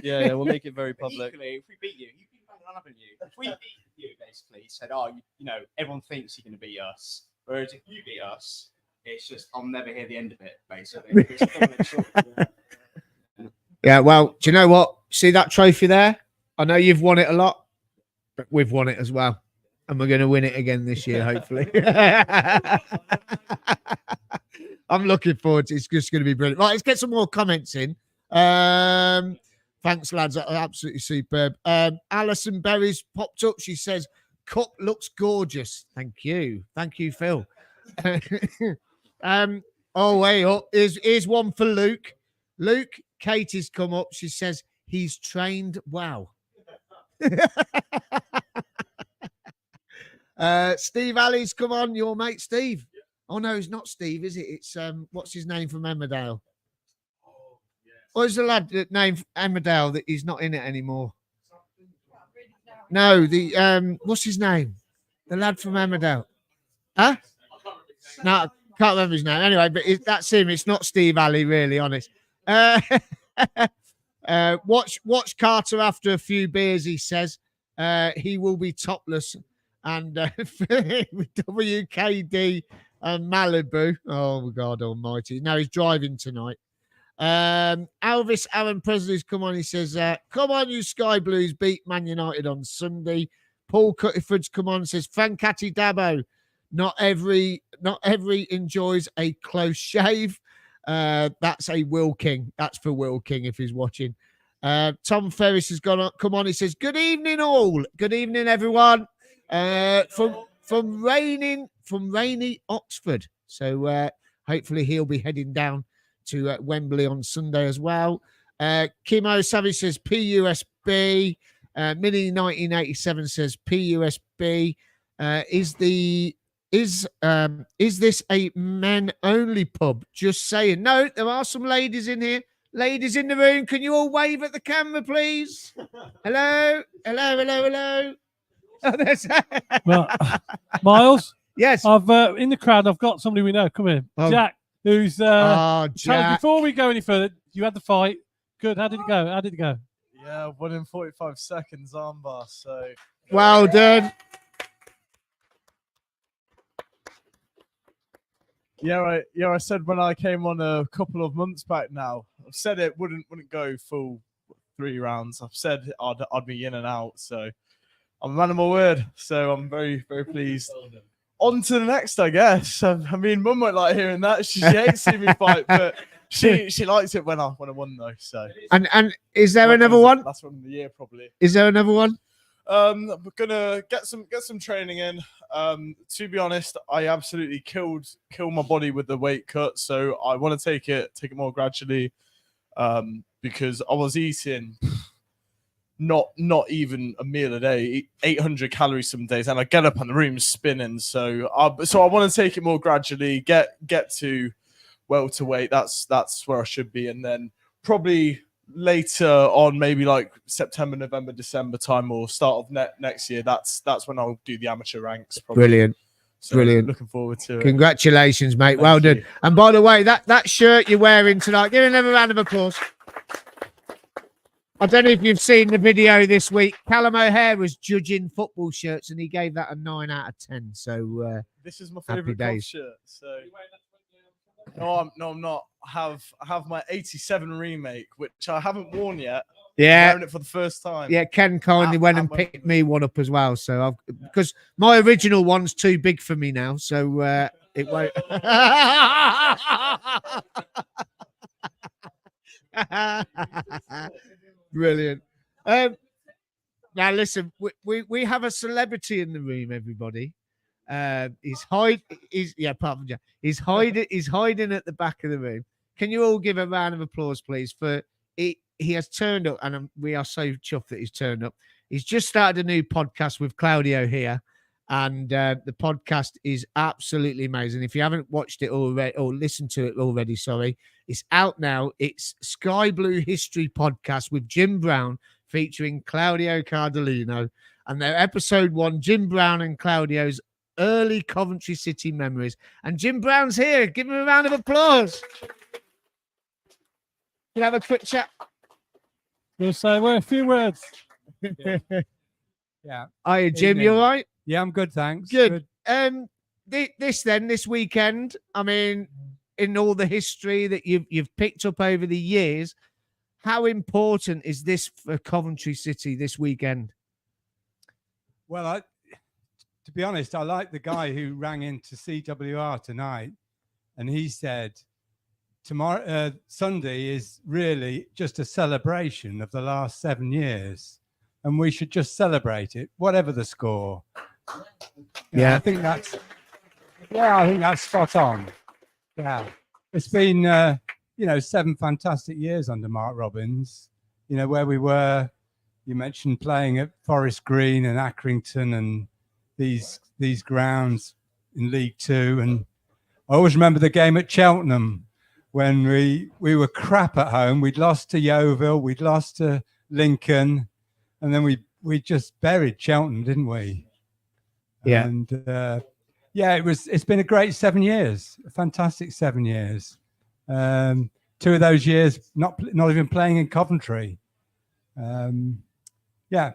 Yeah, we'll make it very public. Equally, if we beat you, you've been banging on, haven't you? If we beat you, basically, said, everyone thinks you're going to beat us. Whereas if you beat us, it's just, I'll never hear the end of it, basically. Yeah, well, do you know what? See that trophy there? I know you've won it a lot. but we've won it as well. And we're going to win it again this year, hopefully. I'm looking forward to it. It's just going to be brilliant. Right, let's get some more comments in. Thanks, lads. Absolutely superb. Alison Berry's popped up. She says, Cup looks gorgeous. Thank you. Thank you, Phil. Oh, wait up. Here's one for Luke. Luke, Katie's come up. She says, he's trained well. Steve Alley's come on. Your mate, Steve. Oh, no, it's not Steve, is it? It's, what's his name from Emmerdale? Or is the lad that named Emmerdale that he's not in it anymore? No, what's his name? The lad from Emmerdale. Huh? No, can't remember his name. Anyway, but that's him. It's not Steve Alley, really, honest. Watch Carter after a few beers, he says. He will be topless. And WKD and Malibu. Oh, God almighty. No, he's driving tonight. Alvis Aaron Presley's come on. He says, come on, you Sky Blues, beat Man United on Sunday. Paul Cuttiford's come on and says, Fankati Dabo. Not every enjoys a close shave. That's a Will King. That's for Will King if he's watching. Tom Ferris has gone on. Come on. He says, good evening, all. Good evening, everyone. From rainy Oxford. So hopefully he'll be heading down to Wembley on Sunday as well. Kimo Savage says PUSB. Mini 1987 says PUSB. Is this a men only pub? Just saying. No, there are some ladies in here. Ladies in the room, can you all wave at the camera, please? Hello, hello, hello, hello. Oh, well, Miles. Yes. I've in the crowd. I've got somebody we know. Come here, Jack. Who's Jack. Before we go any further, you had the fight. Good. How did it go? How did it go? Yeah, 1 in 45 seconds armbar. So well done. Yeah, I said when I came on a couple of months back now, I've said it wouldn't go full 3 rounds. I've said I'd be in and out. So I'm a man of my word. So I'm very, very pleased. On to the next, I guess. I mean, Mum won't like hearing that. She hates seeing me fight, but she likes it when I won though. So and is there another one? Last one of the year, probably. Is there another one? I'm gonna get some training in. To be honest, I absolutely killed my body with the weight cut, so I want to take it more gradually. Because I was eating not even a meal a day, 800 calories some days, and I get up and the room's spinning. So I want to take it more gradually, get to welterweight. That's where I should be, and then probably later on, maybe like September, November, December time, or start of next year. That's when I'll do the amateur ranks. Probably. Brilliant. So brilliant. Looking forward to it. Congratulations, mate. Thank well you. done. And by the way, that shirt you're wearing tonight, give another round of applause. I don't know if you've seen the video this week. Callum O'Hare was judging football shirts and he gave that a 9 out of 10. So this is my happy favorite days. shirt. So no, I'm not. I have my 87 remake, which I haven't worn yet. Yeah. I'm wearing it for the first time. Yeah, Ken kindly went and picked me one up as well. So because my original one's too big for me now, so it won't. Brilliant. Now listen, we have a celebrity in the room, everybody. He's hiding at the back of the room. Can you all give a round of applause, please? For he has turned up, and we are so chuffed that he's turned up. He's just started a new podcast with Claudio here, and the podcast is absolutely amazing. If you haven't watched it already or listened to it already, sorry, it's out now. It's Sky Blue History Podcast with Jim Brown featuring Claudio Cardellino, and their episode 1, Jim Brown and Claudio's early Coventry City memories. And Jim Brown's here. Give him a round of applause. Can I have a quick chat? We'll say a few words. Yeah. Are you, Jim? You all right? Yeah, I'm good, thanks. Good. This weekend, I mean, in all the history that you've picked up over the years, how important is this for Coventry City this weekend? Well, to be honest, I like the guy who rang into CWR tonight, and he said tomorrow, Sunday is really just a celebration of the last 7 years, and we should just celebrate it, whatever the score. Yeah. I think that's spot on. Yeah, it's been 7 fantastic years under Mark Robins. Where we were. You mentioned playing at Forest Green and Accrington and these grounds in League Two, and I always remember the game at Cheltenham when we were crap at home. We'd lost to Yeovil, we'd lost to Lincoln, and then we just buried Cheltenham, didn't we? Yeah. And it's been a great 7 years, a fantastic 7 years. 2 of those years not even playing in Coventry.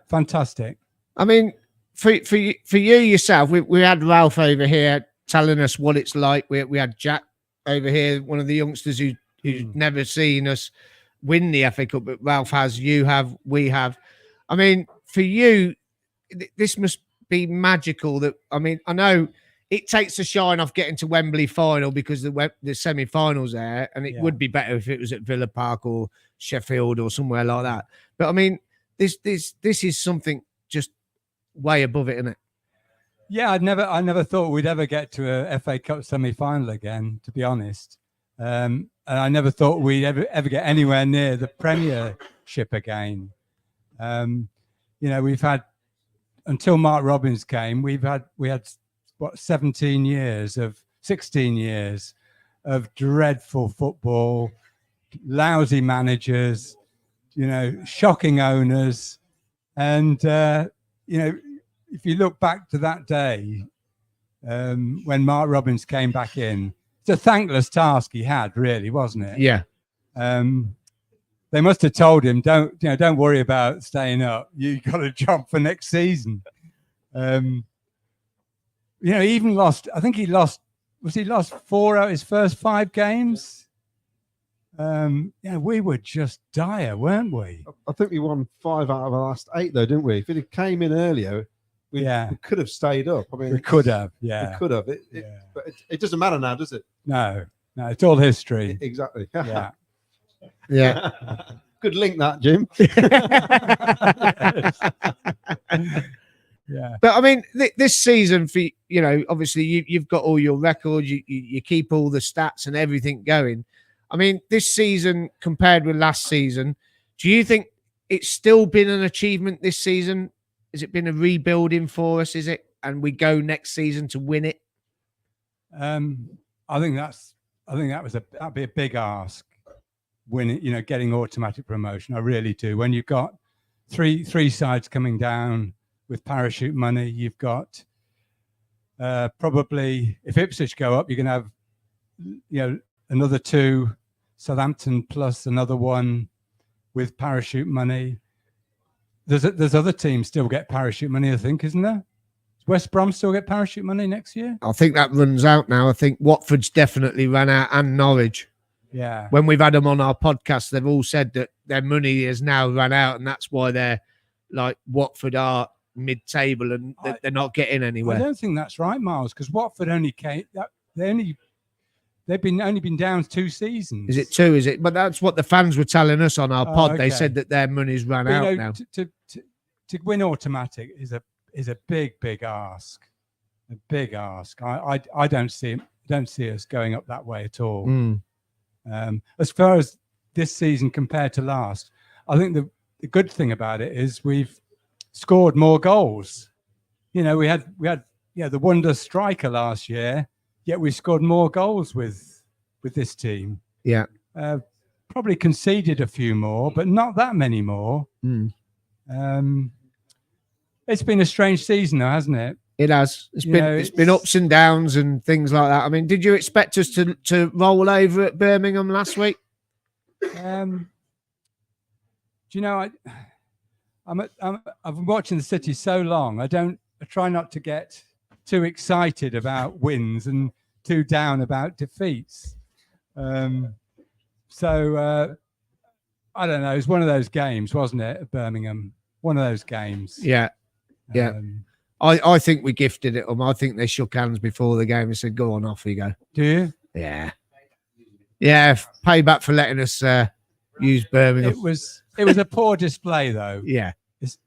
Fantastic. I mean, for you yourself, we had Ralph over here telling us what it's like. We had Jack over here, one of the youngsters who's never seen us win the FA Cup, but Ralph has, you have, we have. I mean, for you, this must be magical. I know it takes the shine off getting to Wembley final because the semi-finals there, and it would be better if it was at Villa Park or Sheffield or somewhere like that. But I mean, this is something just way above it, isn't it? Yeah, I never thought we'd ever get to a FA Cup semi-final again, to be honest. And I never thought we'd ever get anywhere near the Premiership again. We've had, until Mark Robins came, we had 16 years of dreadful football, lousy managers, shocking owners. And, if you look back to that day, when Mark Robins came back in, it's a thankless task he had, really, wasn't it? Yeah. They must have told him, don't worry about staying up. You got a job for next season. He even lost. I think he lost 4 out of his first 5 games. We were just dire, weren't we? I think we won 5 out of the last 8, though, didn't we? If it had came in earlier, we could have stayed up. I mean, we could have. Yeah, we could have. But it doesn't matter now, does it? No, it's all history. Exactly. Yeah. Good link, that, Jim. Yeah. But I mean, this season, for obviously you've got all your records, you keep all the stats and everything going. I mean, this season compared with last season, do you think it's still been an achievement this season? Has it been a rebuilding for us? Is it? And we go next season to win it? I think that'd be a big ask. Winning, getting automatic promotion. I really do. When you've got three sides coming down with parachute money, you've got probably, if Ipswich go up, you're going to have another 2, Southampton plus another 1 with parachute money. There's other teams still get parachute money, I think, isn't there? Does West Brom still get parachute money next year? I think that runs out now. I think Watford's definitely run out, and Norwich. Yeah. When we've had them on our podcast, they've all said that their money has now run out, and that's why they're like Watford are mid-table and they're not getting anywhere. I don't think that's right, Miles, because Watford only came. They've only been down 2 seasons. Is it 2? Is it? But that's what the fans were telling us on our pod. Okay. They said that their money's run out now. To win automatic is a big ask. A big ask. I don't see us going up that way at all. As far as this season compared to last, I think the good thing about it is we've scored more goals. We had the wonder striker last year, yet we scored more goals with this team. Yeah. Probably conceded a few more, but not that many more. It's been a strange season, though, hasn't it? It has. It's been ups and downs and things like that. I mean, did you expect us to roll over at Birmingham last week? Do you know, I've been watching the City so long. I try not to get too excited about wins and too down about defeats. So I don't know. It was one of those games, wasn't it, at Birmingham? One of those games. Yeah. Yeah. I think we gifted it them. I think they shook hands before the game and said, "Go on, off you go." Do you? Yeah, yeah. Payback for letting us use Birmingham. It was a poor display, though. Yeah, It's,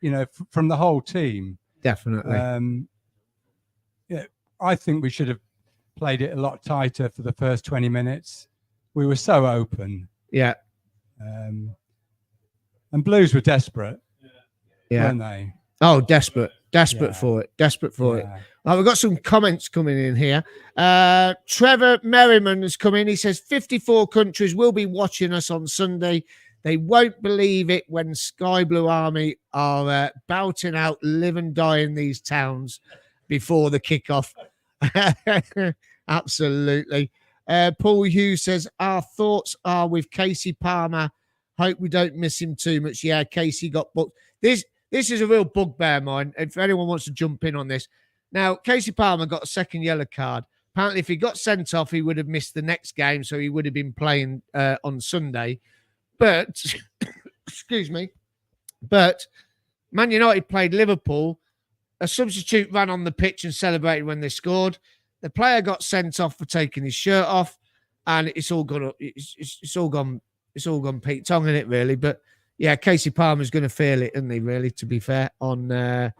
from the whole team. definitely. Yeah, I think we should have played it a lot tighter for the first 20 minutes. We were so open. Yeah, and Blues were desperate, yeah. weren't they? Oh, desperate Yeah. for it. Desperate for it. Yeah. We've got some comments coming in here. Trevor Merriman has come in. He says 54 countries will be watching us on Sunday. They won't believe it when Sky Blue Army are bouting out, live and die in these towns before the kickoff. Absolutely. Paul Hughes says, our thoughts are with Casey Palmer. Hope we don't miss him too much. Yeah, Casey got booked. This is a real bugbear of mine. If anyone wants to jump in on this. Now, Casey Palmer got a second yellow card. Apparently, if he got sent off, he would have missed the next game, so he would have been playing on Sunday. But, excuse me, but Man United played Liverpool. A substitute ran on the pitch and celebrated when they scored. The player got sent off for taking his shirt off, and it's all gone. It's all gone Pete Tong in it, really. But yeah, Casey Palmer's going to feel it, isn't he? Really, to be fair, on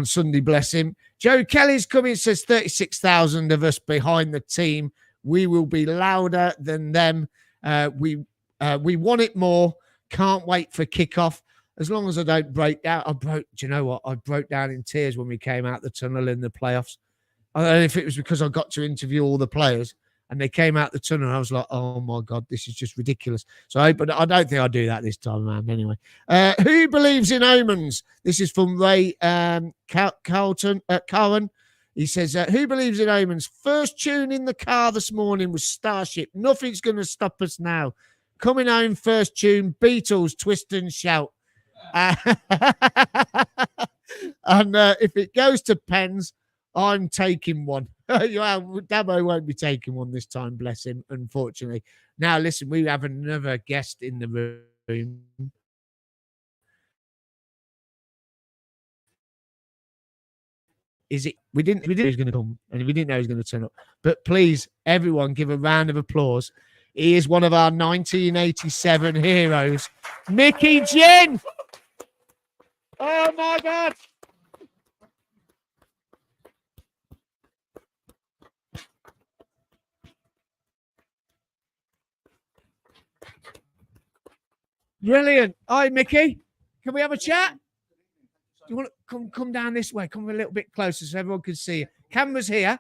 Sunday, bless him. Joe Kelly's coming. Says 36,000 of us behind the team. We will be louder than them. We want it more. Can't wait for kickoff. As long as I don't break down, do you know what? I broke down in tears when we came out the tunnel in the playoffs. I don't know if it was because I got to interview all the players and they came out the tunnel and I was like, oh my God, this is just ridiculous. But I don't think I'll do that this time around anyway. Who believes in omens? This is from Ray Cowan. He says, who believes in omens? First tune in the car this morning was Starship. Nothing's going to stop us now. Coming home, first tune, Beatles, Twist and Shout. And if it goes to pens, I'm taking one. Dabo won't be taking one this time, bless him, unfortunately. Now, listen, we have another guest in the room. Is it? We didn't know he was going to come, and we didn't know he was going to turn up. But please, everyone, give a round of applause. He is one of our 1987 heroes, Mickey Gynn. Oh my God! Brilliant. Hi, Mickey. Can we have a chat? Do you want to come down this way? Come a little bit closer so everyone can see you. Camera's here.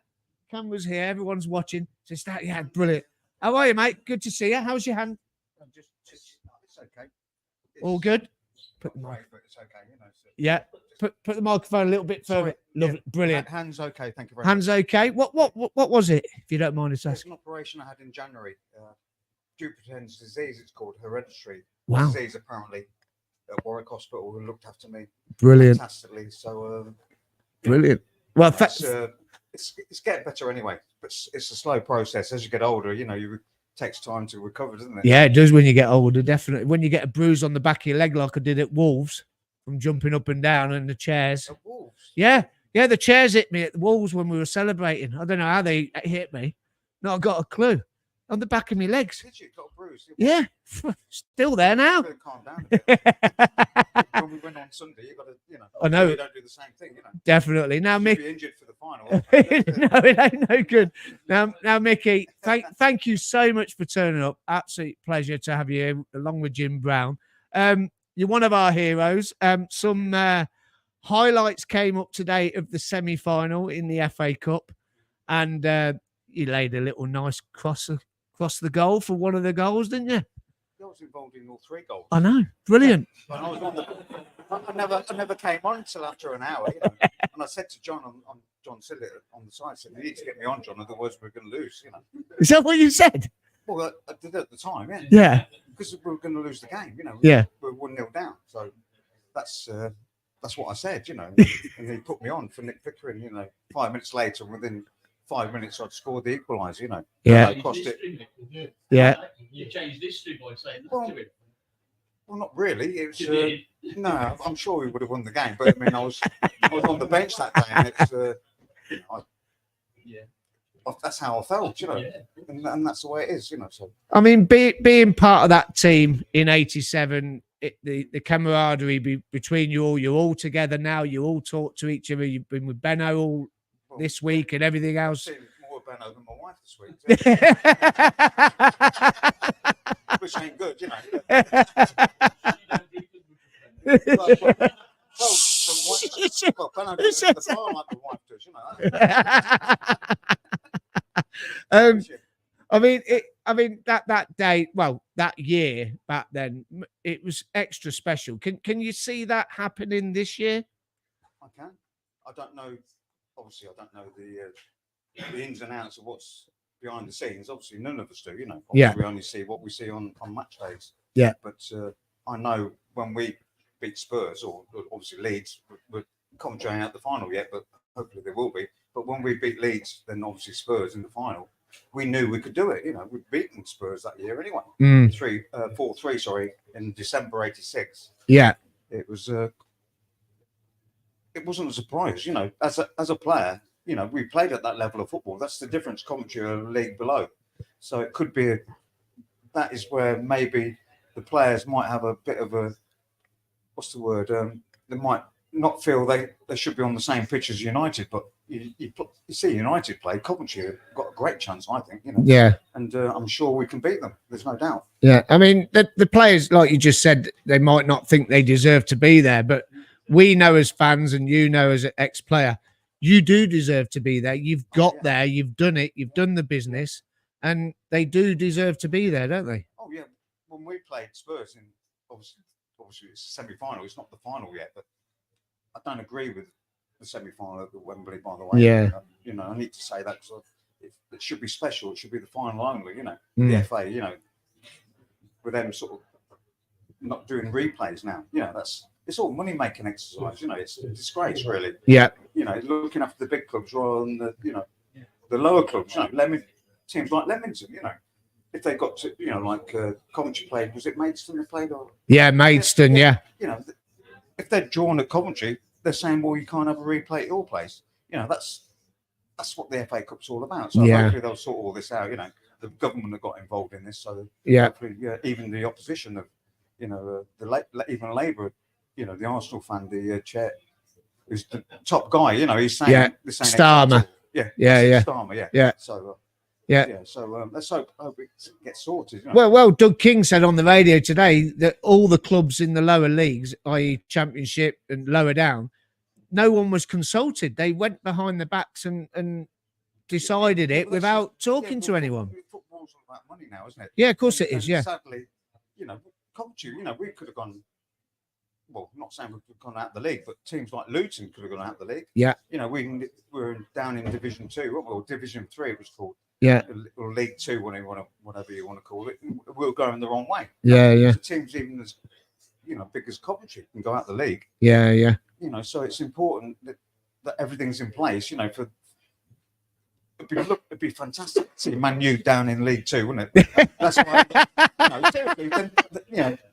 Everyone's watching. Just that, yeah, brilliant. How are you, mate? Good to see you. How's your hand? It's okay. All good. Put the It's okay, yeah. Put the microphone a little bit further. Love it. Brilliant. Hands okay. Thank you very Hands much. okay. What was it? If you don't mind us It's asking. an operation I had in January. Dupuytren's disease. It's called hereditary Wow. disease. Apparently, at Warwick Hospital, who looked after me Brilliant. fantastically. So Brilliant. Well, it's getting better anyway, but it's a slow process. As you get older, it takes time to recover, doesn't it? yeah, it does when you get older, definitely. When you get a bruise on the back of your leg like I did at Wolves from jumping up and down in the chairs. At Wolves? Yeah, the chairs hit me at the Wolves when we were celebrating. I don't know how they hit me. Not got a clue. On the back of my legs. Did you got a bruise? Yeah, still there now. You've got to calm down a bit. When we went on Sunday, you got to, I know. You don't do the same thing, Definitely. Now, Should Mick. be injured for the final. No, it ain't no good. Now, Mickey, thank you so much for turning up. Absolute pleasure to have you along with Jim Brown. You're one of our heroes. Some highlights came up today of the semi-final in the FA Cup, and you laid a little nice cross the goal for one of the goals, didn't you? I was involved in all three goals. I know, brilliant. But I never came on until after an hour, And I said to John on John Sillett on the side, I said, "You need to get me on, John, otherwise we're going to lose." Is that what you said? Well, I did it at the time, yeah. Yeah. Because we were going to lose the game, Yeah. We were 1-0 down, so that's what I said, And he put me on for Nick Pickering, 5 minutes later, within 5 minutes, I'd scored the equaliser, Yeah. I crossed it. Yeah. You changed history by saying that Well, to him. Well, not really. It was no. I'm sure we would have won the game, but I mean, I was on the bench that day, and it's that's how I felt, you know, and that's the way it is, you know. So I mean, being part of that team in '87, the camaraderie between you all, you're all together now. You all talk to each other. You've been with Benno all this week and everything else. I've seen more Benno than my wife this week, which ain't good, you know. I mean, that day, well, that year back then, it was extra special. Can you see that happening this year? I can. I don't know. Obviously, I don't know the ins and outs of what's behind the scenes. Obviously, none of us do. You know. Obviously, we only see what we see on match days. Yeah. But I know when we beat Spurs, or obviously Leeds, we're commentary out the final yet, but hopefully there will be. But when we beat Leeds, then obviously Spurs in the final, we knew we could do it. You know, we'd beaten Spurs that year anyway. 4-3, sorry, in December '86. Yeah. It was. It wasn't a surprise, you know. As a player, you know, we played at that level of football. That's the difference. Commentary a league below, so it could be. That is where maybe the players might have a bit of a. What's the word? They might not feel they should be on the same pitch as United, but you see United play. Coventry have got a great chance, I think. You know. Yeah. And I'm sure we can beat them. There's no doubt. Yeah, I mean the players, like you just said, they might not think they deserve to be there, but we know as fans, and you know as an ex-player, you do deserve to be there. You've got there, you've done it, you've done the business, and they do deserve to be there, don't they? Oh yeah. When we played Spurs in obviously it's a semi-final. It's not the final yet, but I don't agree with the semi-final at the Wembley, by the way. Yeah. You know, I need to say that because it should be special. It should be the final only. You know, the FA. You know, with them sort of not doing replays now. You know, it's all money-making exercise. You know, it's a disgrace, really. Yeah. You know, looking after the big clubs rather than the lower clubs. You know, teams like Leamington. You know, if they got to like Coventry played, was it Maidstone they played? Or Maidstone. Yeah. You know, if they're drawn at Coventry, they're saying, well, you can't have a replay at your place. You know, that's what the FA Cup's all about. So hopefully they'll sort all this out. You know, the government have got involved in this, so hopefully, even the opposition of, even Labour, the Arsenal fan, the chair, who's the top guy. You know, he's saying the same. Starmer. Starmer. Yeah. So. So let's hope it gets sorted. You know? Well, Doug King said on the radio today that all the clubs in the lower leagues, i.e. Championship and lower down, no one was consulted. They went behind the backs and decided it without talking to anyone. Football's all about money now, isn't it? Yeah, of course it is. Yeah. Sadly, Coventry, we could have gone. Well, not saying we could have gone out of the league, but teams like Luton could have gone out of the league. Yeah. We were down in Division 2, or Division 3 it was called. Yeah. Or League 2, whatever you want to call it. We're going the wrong way. Yeah. So teams even as big as Coventry can go out the league. Yeah. So it's important that everything's in place. It'd be fantastic to see Man U down in League 2, wouldn't it? That's why. Seriously, then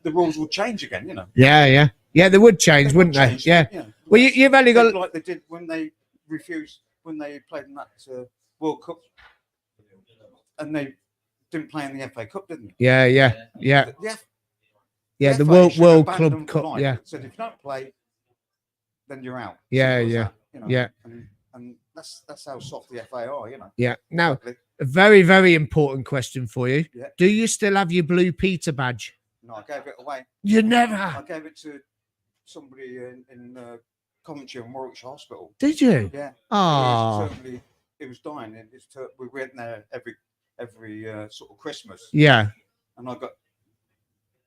the rules will change again. Yeah, they would change, wouldn't they? Yeah. Well, you've only got like they did when they played in that World Cup. And they didn't play in the FA Cup, didn't they? Yeah. The World Club Cup. Yeah. So if you don't play, then you're out. Yeah. And that's how soft the FA are, Yeah. Now, a very, very important question for you. Yeah. Do you still have your Blue Peter badge? No, I gave it away. You never? I gave it to somebody in Coventry and Warwickshire Hospital. Did you? Yeah. Oh. It was dying. We went there every sort of Christmas. Yeah. And they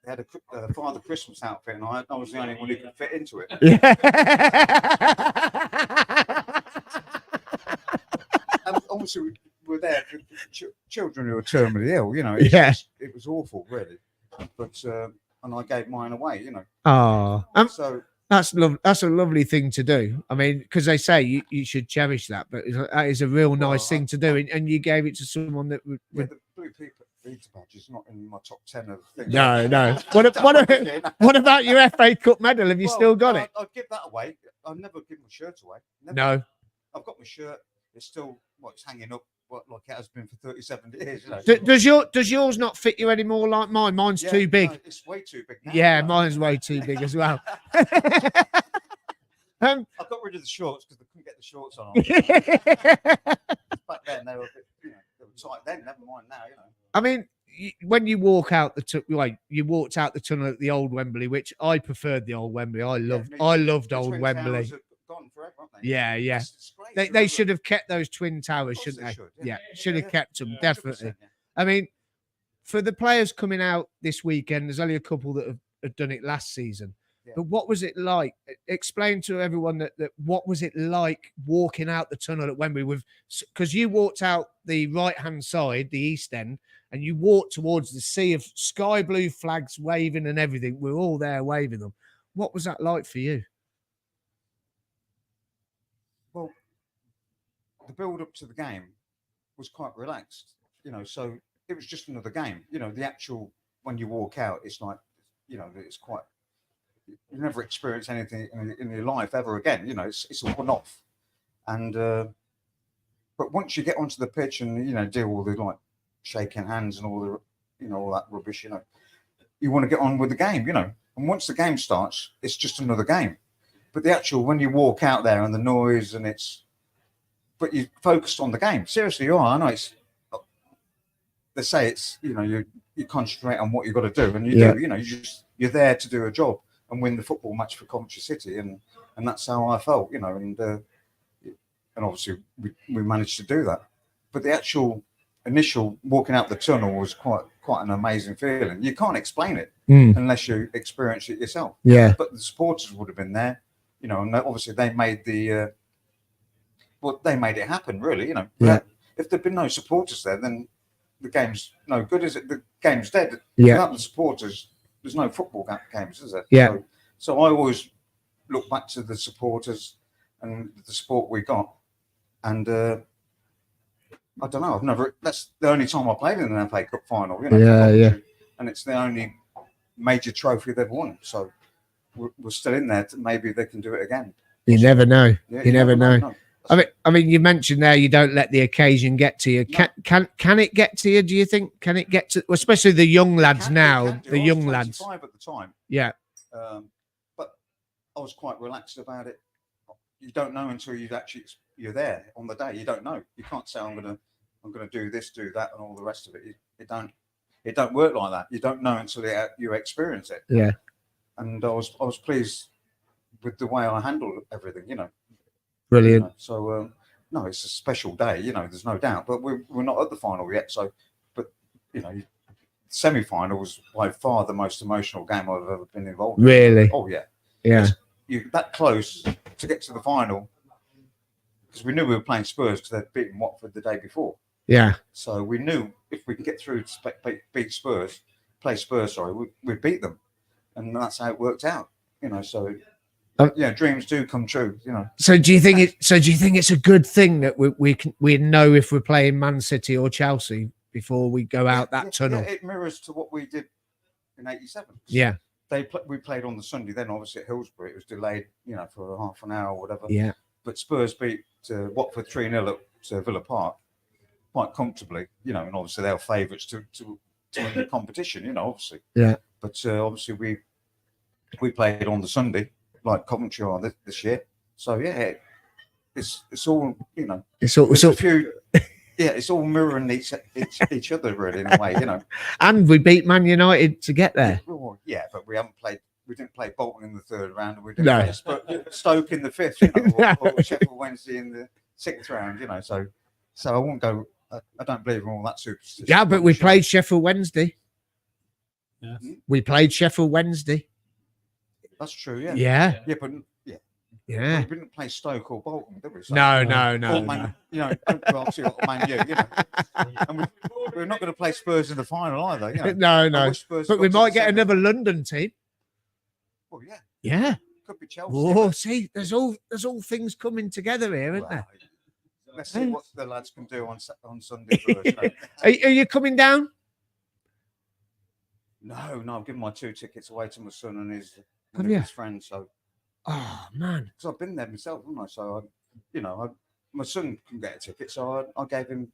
had a Father Christmas outfit, and I was the only one who could fit into it. And obviously, we were there for children who were terminally ill. It was awful, really. But and I gave mine away. Oh. So. That's a lovely thing to do. I mean, because they say you should cherish that, but that is a real nice thing to do. And you gave it to someone that would. The Blue Leeds badge is not in my top 10 of things. No. What about your FA Cup medal? Have you still got it? I'd give that away. I'll never give my shirt away. Never. No. I've got my shirt. It's still it's hanging up like it has been for 37 years. You know? Does yours not fit you anymore like mine? Mine's too big. No, it's way too big now. Yeah, mine's way too big as well. I got rid of the shorts because I couldn't get the shorts on. Back then they were a bit, they were tight then. Never mind now, I mean, when you walk out you walked out the tunnel at the old Wembley, which I preferred the old Wembley. I loved old Wembley. Gone forever, haven't they? Yeah. It's great, They should have kept those twin towers, shouldn't they? Should have kept them, definitely. I mean, for the players coming out this weekend, there's only a couple that have done it last season. Yeah. But what was it like? Explain to everyone that what was it like walking out the tunnel at Wembley because you walked out the right-hand side, the east end, and you walked towards the sea of sky blue flags waving and everything. We're all there waving them. What was that like for you? Well, the build up to the game was quite relaxed, so it was just another game. The actual, when you walk out, it's like, it's quite, you never experience anything in your life ever again. It's a one-off. And, but once you get onto the pitch and, do all the like shaking hands and all the, all that rubbish, you want to get on with the game, and once the game starts, it's just another game. But the actual, when you walk out there and the noise and but you focused on the game. Seriously, you are. I know they say it's, you concentrate on what you've got to do and you do, you're there to do a job and win the football match for Coventry City. And that's how I felt, and obviously we managed to do that. But the actual initial walking out the tunnel was quite an amazing feeling. You can't explain it unless you experience it yourself. Yeah. But the supporters would have been there, and obviously they made they made it happen, really. If there'd been no supporters there, then the game's no good, is it? The game's dead. Yeah. Without the supporters, there's no football games, is there? Yeah. So I always look back to the supporters and the support we got, and I don't know. That's the only time I played in an FA Cup final. Yeah. And it's the only major trophy they've won. So we're still in there. Maybe they can do it again. You never know. Yeah, you never know. No. I mean, you mentioned there you don't let the occasion get to you. No. Can it get to you? Do you think? Can it get to, especially the young lads now? The young lads. 25 at the time. Yeah. But I was quite relaxed about it. You don't know until you're there on the day. You don't know. You can't say I'm gonna do this, do that, and all the rest of it. It don't work like that. You don't know until you experience it. Yeah. And I was pleased with the way I handled everything. Brilliant. So no, it's a special day. There's no doubt. But we're not at the final yet. So, but semi-final was by far the most emotional game I've ever been involved in. Really? Oh yeah. Yeah. You that close to get to the final because we knew we were playing Spurs because they'd beaten Watford the day before. Yeah. So we knew if we could get through to beat Spurs, we'd beat them, and that's how it worked out. So dreams do come true. So do you think it's a good thing that we know if we're playing Man City or Chelsea before we go out that tunnel? Yeah, it mirrors to what we did in '87. Yeah. We played on the Sunday. Then obviously at Hillsborough it was delayed, for half an hour or whatever. Yeah. But Spurs beat Watford 3-0 at Villa Park quite comfortably, and obviously they were favourites to win the competition, obviously. Yeah. But obviously we played on the Sunday like Coventry are this year. So yeah, it's all It's all a few. Yeah, it's all mirroring each other really in a way, And we beat Man United to get there. Yeah, but we didn't play Bolton in the third round, and we didn't play Stoke in the fifth, or Sheffield Wednesday in the sixth round, So I won't go. I don't believe in all that superstition. Yeah, but we played Sheffield Wednesday. Yeah. We played Sheffield Wednesday. That's true. Yeah. Yeah. Yeah, but yeah. We didn't play Stoke or Bolton, did we? So, No. Man, obviously Man U, and we're not going to play Spurs in the final either. No. But we might get another London team. Well, yeah. Yeah. Could be Chelsea. Oh, see, there's all things coming together here, isn't there? Let's see what the lads can do on Sunday. Are you coming down? No, I've given my 2 tickets away to my son and his, Have you? his friends. So, Oh man, because I've been there myself, haven't I? So, my son can get a ticket, so I gave him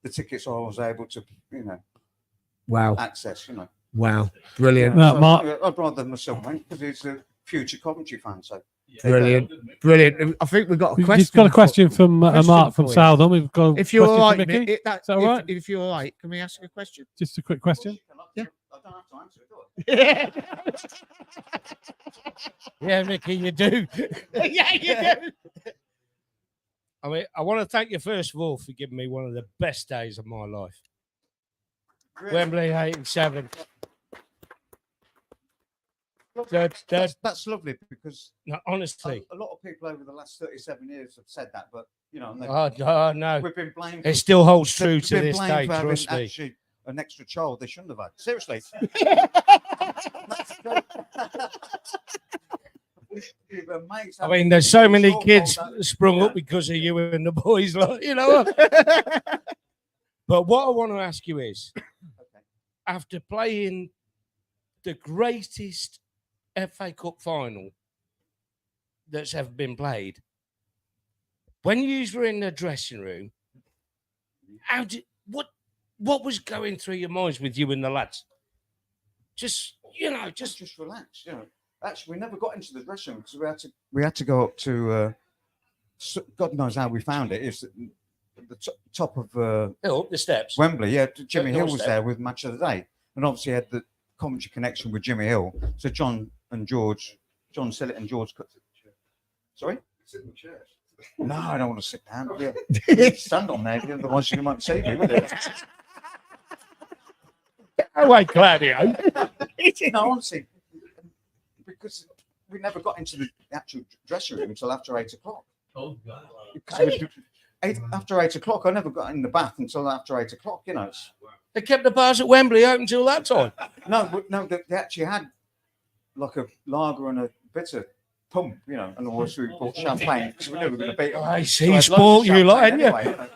the tickets I was able to, wow, access. wow, brilliant. No, So Mark- I'd rather my son went because he's a future Coventry fan. So, Brilliant, brilliant. I think we've got a question. He's got a question from Mark from for you. Southam. We've got a If you're question all from right, Mickey. Mick, Is that all right? if you're all right, can we ask you a question? Just a quick question. Yeah. I don't have to answer it, do I? Yeah, Mickey, you do. Yeah, you do. I mean, I want to thank you first of all for giving me one of the best days of my life. Really? Wembley 87. That's lovely because No, honestly, a lot of people over the last 37 years have said that, but and no, we've been blamed. it still holds true they've to been this blamed day. for having Trust me. actually an extra child they shouldn't have had. Seriously. I mean, there's so many kids sprung up because of you and the boys, like, But what I want to ask you is, after playing the greatest FA Cup final that's ever been played, when you were in the dressing room, what was going through your minds with you and the lads? Just relax. Actually, we never got into the dressing room because we had to go up to God knows how we found it. It's the top of the steps. Wembley. Yeah, Jimmy Hill was doorstep. there with Match of the Day, and obviously had the Coventry connection with Jimmy Hill. So John Sillett and George. Sorry. Sit in the chair. No, I don't want to sit down. Yeah. Stand on there. Otherwise, you might see me. Wouldn't it? Oh, wait, Claudio. No, honestly, because we never got into the actual dressing room until after 8 o'clock. Oh, God. After 8 o'clock, I never got in the bath until after 8 o'clock. They kept the bars at Wembley open till that time. No, they actually had like a lager and a bitter pump, and also we bought champagne because we knew we were going to beat them. I see, he sport you lot, hadn't you? Anyway,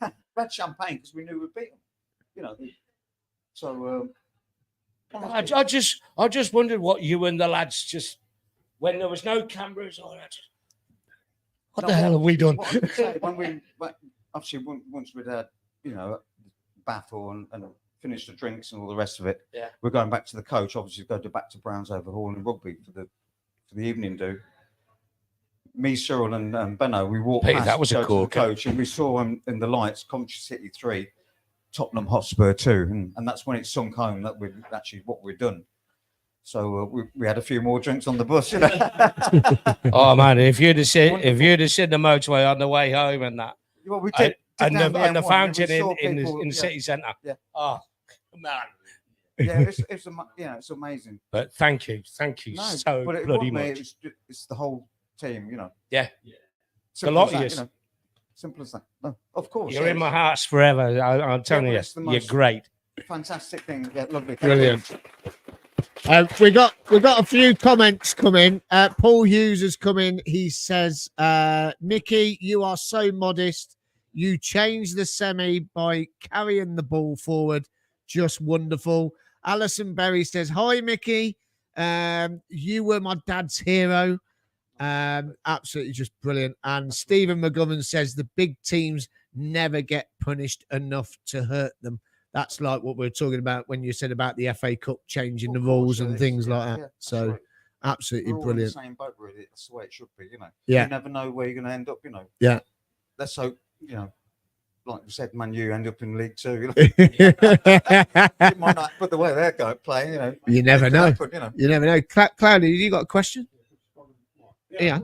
we had champagne because we knew we'd beat them. So I just wondered what you and the lads just when there was no cameras on it. What the hell have we done? What I would say, obviously once we'd had bath and finished the drinks and all the rest of it, yeah, we're going back to the coach. Obviously, go back to Brownsover Hall and Rugby for the evening do. Me, Cyril, and Benno, we walked Pete, past that was to a go to cool the coach, and we saw him in the lights, Coventry City 3, Tottenham Hotspur 2, and that's when it sunk home that we'd actually what we'd done. So we had a few more drinks on the bus. Oh man, if you'd have seen the motorway on the way home and that, well, we did, and the M1, fountain and we in saw the people, city centre. Yeah. Oh man. Yeah, it's amazing. But thank you so but it bloody wasn't me, much. It's the whole team, Yeah. It's a Simple lot as of that, you. Simple as that. No, of course. You're in my hearts forever. I'm telling you, you're great. Fantastic thing. Yeah, lovely. Brilliant. We got a few comments coming. Paul Hughes has come in. He says, Mickey, you are so modest. You changed the semi by carrying the ball forward. Just wonderful. Alison Berry says, hi, Mickey. You were my dad's hero. Absolutely just brilliant. And Stephen McGovern says the big teams never get punished enough to hurt them. That's like what we were talking about when you said about the FA Cup changing the rules and things like that. Yeah, so right. absolutely We're all brilliant. in the same boat, really. That's the way it should be, Yeah. You never know where you're going to end up, Yeah. Let's hope, like we said, Man U end up in League Two. You might not, but the way they're playing, You never it know. could happen, You never know. Claudia, you got a question? Yeah.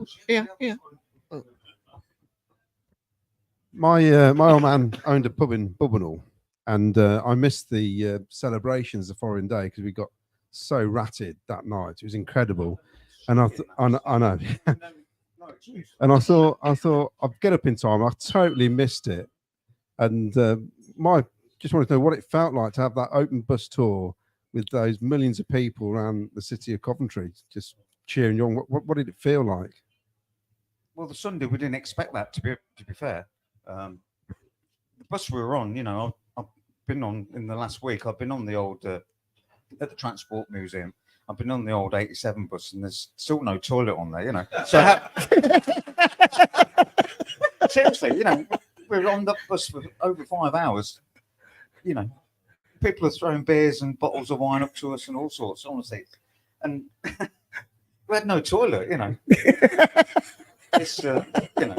My old man owned a pub in Bubbenhall, and I missed the celebrations the following day because we got so ratted that night. It was incredible, and I know. And I thought I'd get up in time. I totally missed it, and just wanted to know what it felt like to have that open bus tour with those millions of people around the city of Coventry just cheering you on. What did it feel like? Well, the Sunday we didn't expect that. To be fair, the bus we were on, I've been on in the last week. I've been on the old at the Transport Museum. I've been on the old 87 bus, and there's still no toilet on there. You know, so seriously, you know, we're on the bus for over 5 hours. You know, people are throwing beers and bottles of wine up to us and all sorts, honestly. And we had no toilet, you know. It's, you know,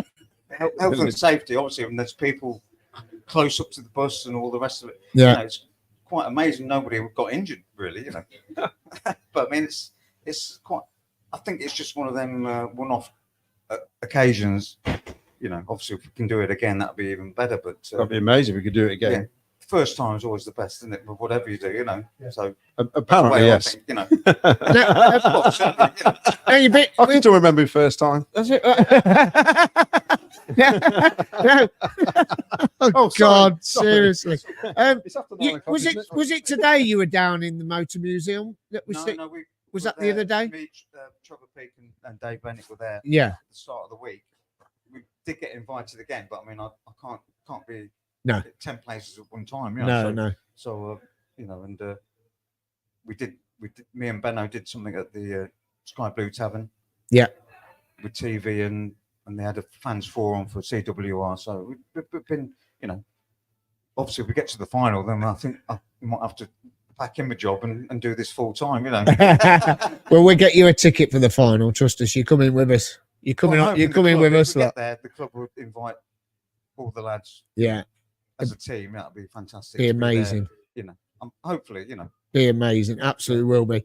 health and safety, obviously, when there's people close up to the bus and all the rest of it. Yeah. You know, it's quite amazing. Nobody got injured, really, you know. But I mean, it's quite, I think it's just one of them one-off occasions. You know, obviously, if we can do it again, that'd be even better. But That'd be amazing if we could do it again. yeah, first time is always the best, isn't it? But whatever you do, you know. So Apparently, that's yes. the way I think, you know. I can still remember the first time. That's it. No. Oh, sorry, God, sorry. seriously. It's after 9 o'clock, Was isn't it was it today you were down in the motor museum? That was No, we was were that the other there. day? Me, Trevor Peake and Dave Bennett were there. Yeah. At the start of the week. We did get invited again, but I mean, I can't be No. at 10 places at one time. You know? No. So you know, and we did. Me and Benno did something at the Sky Blue Tavern. Yeah. With TV and they had a fans forum for CWR. So we've been, you know, obviously if we get to the final, then I think I might have to pack in my job and do this full time, you know. Well, we'll get you a ticket for the final. Trust us. You're coming with us. You're coming. Well, You're coming with if us. we get Lot. there, the club would invite all the lads. Yeah. As a team, that'd be fantastic. Be to there, amazing. you know, hopefully, you know. Be amazing. Absolutely will be.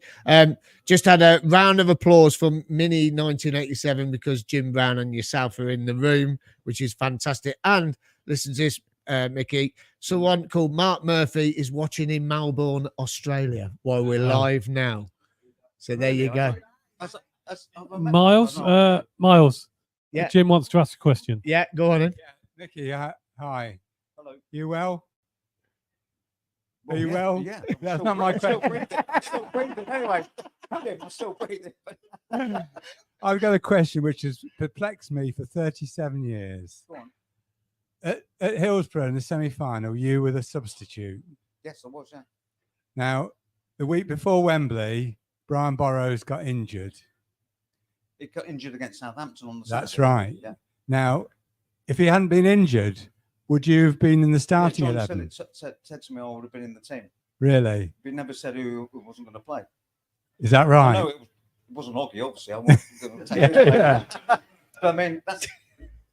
Just had a round of applause from Mini 1987 because Jim Brown and yourself are in the room, which is fantastic. And listen to this, Mickey. Someone called Mark Murphy is watching in Melbourne, Australia, while we're live now. So there you go. Miles, Miles. Yeah. Jim wants to ask a question. Yeah, go on then. Mickey, hi. Hello. You well? Are Well, you yeah, well? yeah. That's not my question. I'm still breathing. Anyway, I'm still breathing. I've got a question which has perplexed me for 37 years. Go on. At Hillsborough in the semi-final, you were the substitute. Yes, I was. Yeah. Now, the week before Wembley, Brian Burrows got injured. He got injured against Southampton on the That's Saturday. right. Yeah. Now, if he hadn't been injured, would you have been in the starting John 11? said to me I would have been in the team. Really? He never said who wasn't going to play. Is that right? No, it wasn't Oggy, obviously. I wasn't going to take it. Yeah. But I mean, that's.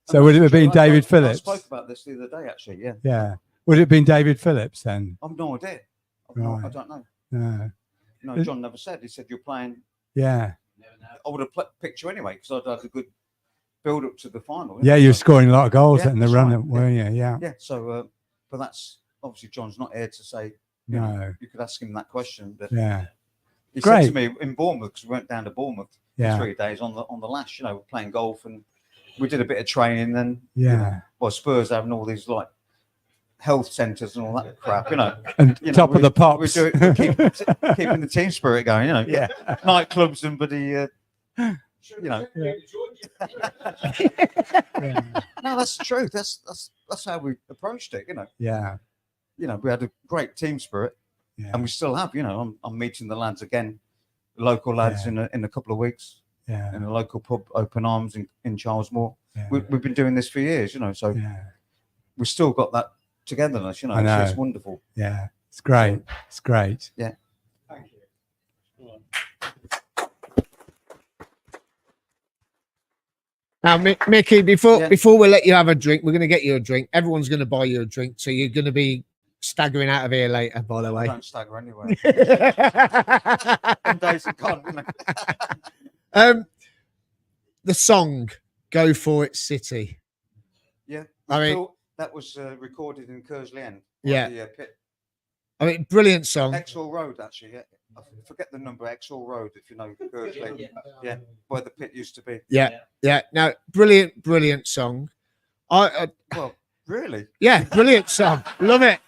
So would it have been David I Phillips? spoke about this the other day, actually. Yeah. Yeah. Would it have been David Phillips then? I've no idea. I Right. don't know. No. No, John never said. He said you're playing. Yeah. I would have picked you anyway because I'd had a good build up to the final. Yeah, you're scoring a lot of goals Yeah, in the that's run, right. weren't you? Yeah. Yeah. So, but that's obviously John's not here to say. No. You could ask him that question, but Yeah. he Great. said to me in Bournemouth because we went down to Bournemouth Yeah. for 3 days on the lash. You know, playing golf and we did a bit of training. Then Yeah. well, Spurs having all these like health centres and all that crap. You know, And you know, top of the pops. We're keeping the team spirit going. You know, Yeah. nightclubs and bloody. You know. No, that's the truth. That's how we approached it. You know. Yeah. You know, we had a great team spirit, Yeah. and we still have. You know, I'm meeting the lads again, local lads Yeah. in a couple of weeks. Yeah. In a local pub, Open Arms in Charlesmore. Yeah. We've been doing this for years, you know. So Yeah. we've still got that togetherness, you know. I know. It's wonderful. Yeah. It's great. It's great. Yeah. Now, Mickey, before Yeah. before we let you have a drink, we're going to get you a drink. Everyone's going to buy you a drink, so you're going to be staggering out of here later. By the I way, don't stagger anyway. Them days are gone, you know. The song "Go For It, City." Yeah. I mean- Phil, that was recorded in Kersley End. Yeah. The pit. I mean, brilliant song. Exhall Road, actually. Yeah. I forget the number. Exhall Road, if you know Kersley. Yeah. Where the pit used to be. Yeah. No, brilliant song. Well, really? Yeah, brilliant song. Love it.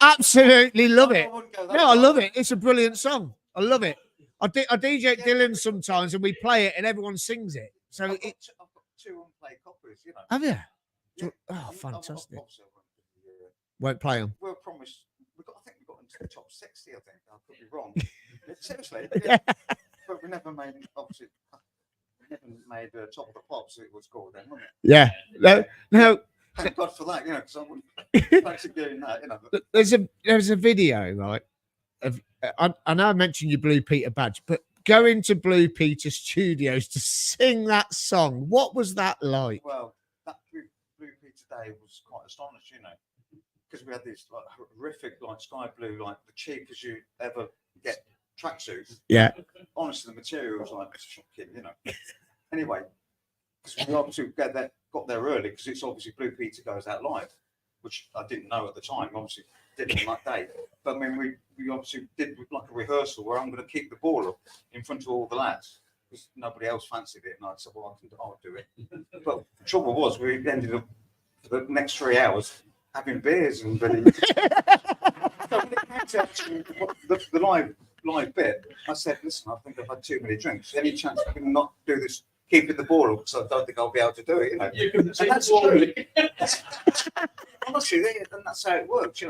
Absolutely love it. wouldn't go that No, I far. love it. It's a brilliant song. I love it. I DJ Dylan sometimes, and we play it, and everyone sings it. So I've it. got 2 unplayed copies, you know. Have you? Yeah. Oh, fantastic. Obviously, Won't play them. we're promised. I think we got into the top 60. I think I could be wrong. Seriously. Yeah. But we never made, obviously, we never made Top of the Pops, it was called then, wasn't it? Yeah. No. Thank God for that, because I wouldn't fancy doing that, There's a video, right? Of I know I mentioned your Blue Peter badge, but going to Blue Peter Studios to sing that song, what was that like? Well, that Blue Peter Day was quite astonishing, because we had this like horrific, like sky blue, like the cheapest you ever get tracksuit. Yeah. Honestly, the material was like shocking, Anyway, because we obviously got there early, because it's obviously Blue Peter goes out live, which I didn't know at the time. Obviously, did it on that day. But I mean, we obviously did like a rehearsal where I'm going to keep the ball up in front of all the lads because nobody else fancied it, and I said, "Well, I'll do it." But the trouble was, we ended up for the next 3 hours having beers and so when it came to actually the live bit, I said, "Listen, I think I've had too many drinks. Any chance I can not do this?" Keeping the ball up, because I don't think I'll be able to do it. And that's true. Honestly, and that's how it works.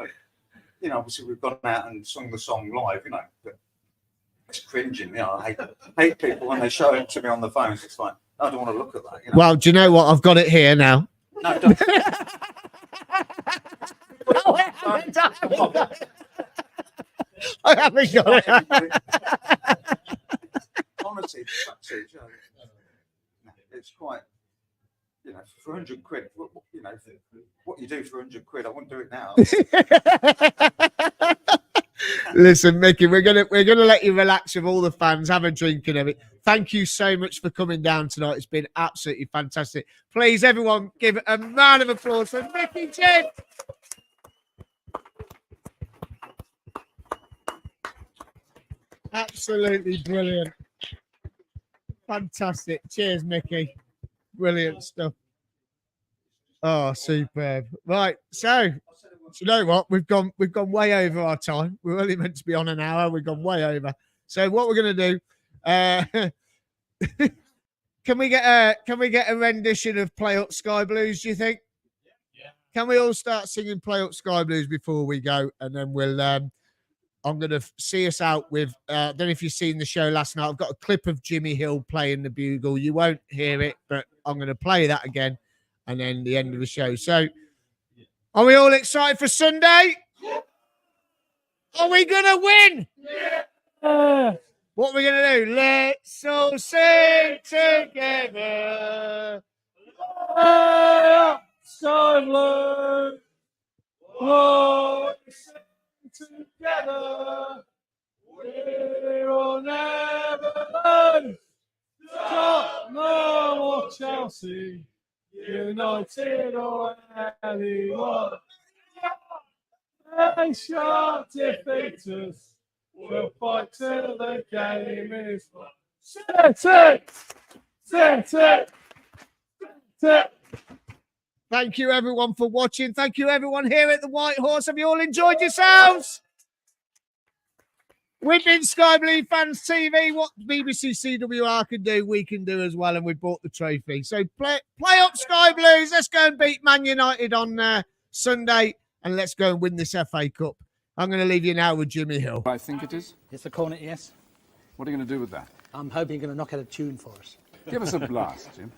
Obviously we've gone out and sung the song live. But it's cringing. I hate people when they show it to me on the phones. It's like I don't want to look at that. Well, do you know what? I've got it here now. No, don't. I haven't got it. Honestly, it's quite, for 100 quid, what you do for 100 quid, I wouldn't do it now. Listen, Mickey, we're gonna let you relax with all the fans, have a drink and everything. Thank you so much for coming down tonight. It's been absolutely fantastic. Please, everyone, give a round of applause for Mickey Gynn. Absolutely brilliant. Fantastic. Cheers, Mickey. Brilliant stuff. Oh, superb. Right. So, you know what? We've gone way over our time. We were only meant to be on an hour. We've gone way over. So what we're going to do, can we get a rendition of Play Up Sky Blues, do you think? Yeah. Can we all start singing Play Up Sky Blues before we go? And then we'll I'm going to see us out with, I don't know if you've seen the show last night. I've got a clip of Jimmy Hill playing the bugle. You won't hear it, but I'm going to play that again and then the end of the show. So are we all excited for Sunday? Yeah. Are we going to win? Yeah. What are we going to do? Let's all sing together. Sky blue. Oh, together, we'll never learn. Tottenham or Chelsea, United or anyone, they shan't defeat us. We'll fight till the game is won. Set it. Thank you, everyone, for watching. Thank you, everyone here at the White Horse. Have you all enjoyed yourselves? We've been Sky Blue Fans TV. What BBC CWR can do, we can do as well, and we bought the trophy. So play up Sky Blues. Let's go and beat Man United on Sunday, and let's go and win this FA Cup. I'm going to leave you now with Jimmy Hill. I think it is. It's a cornet, yes. What are you going to do with that? I'm hoping you're going to knock out a tune for us. Give us a blast, Jim.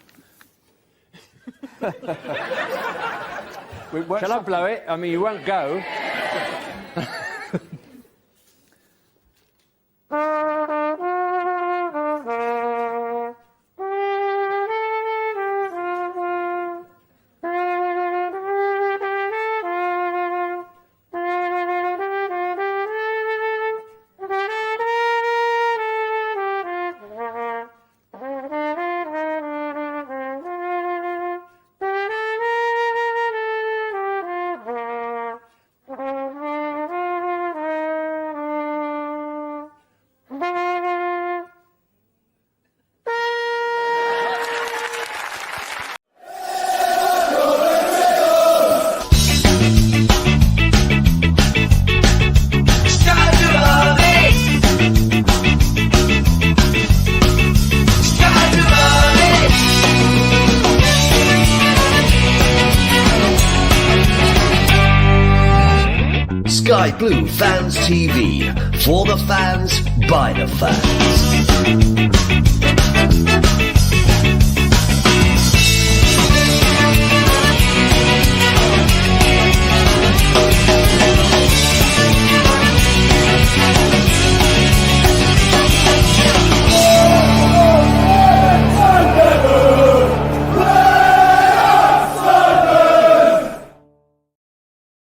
Shall I blow it? I mean, you won't go. Sky Blue Fans TV. For the fans, by the fans.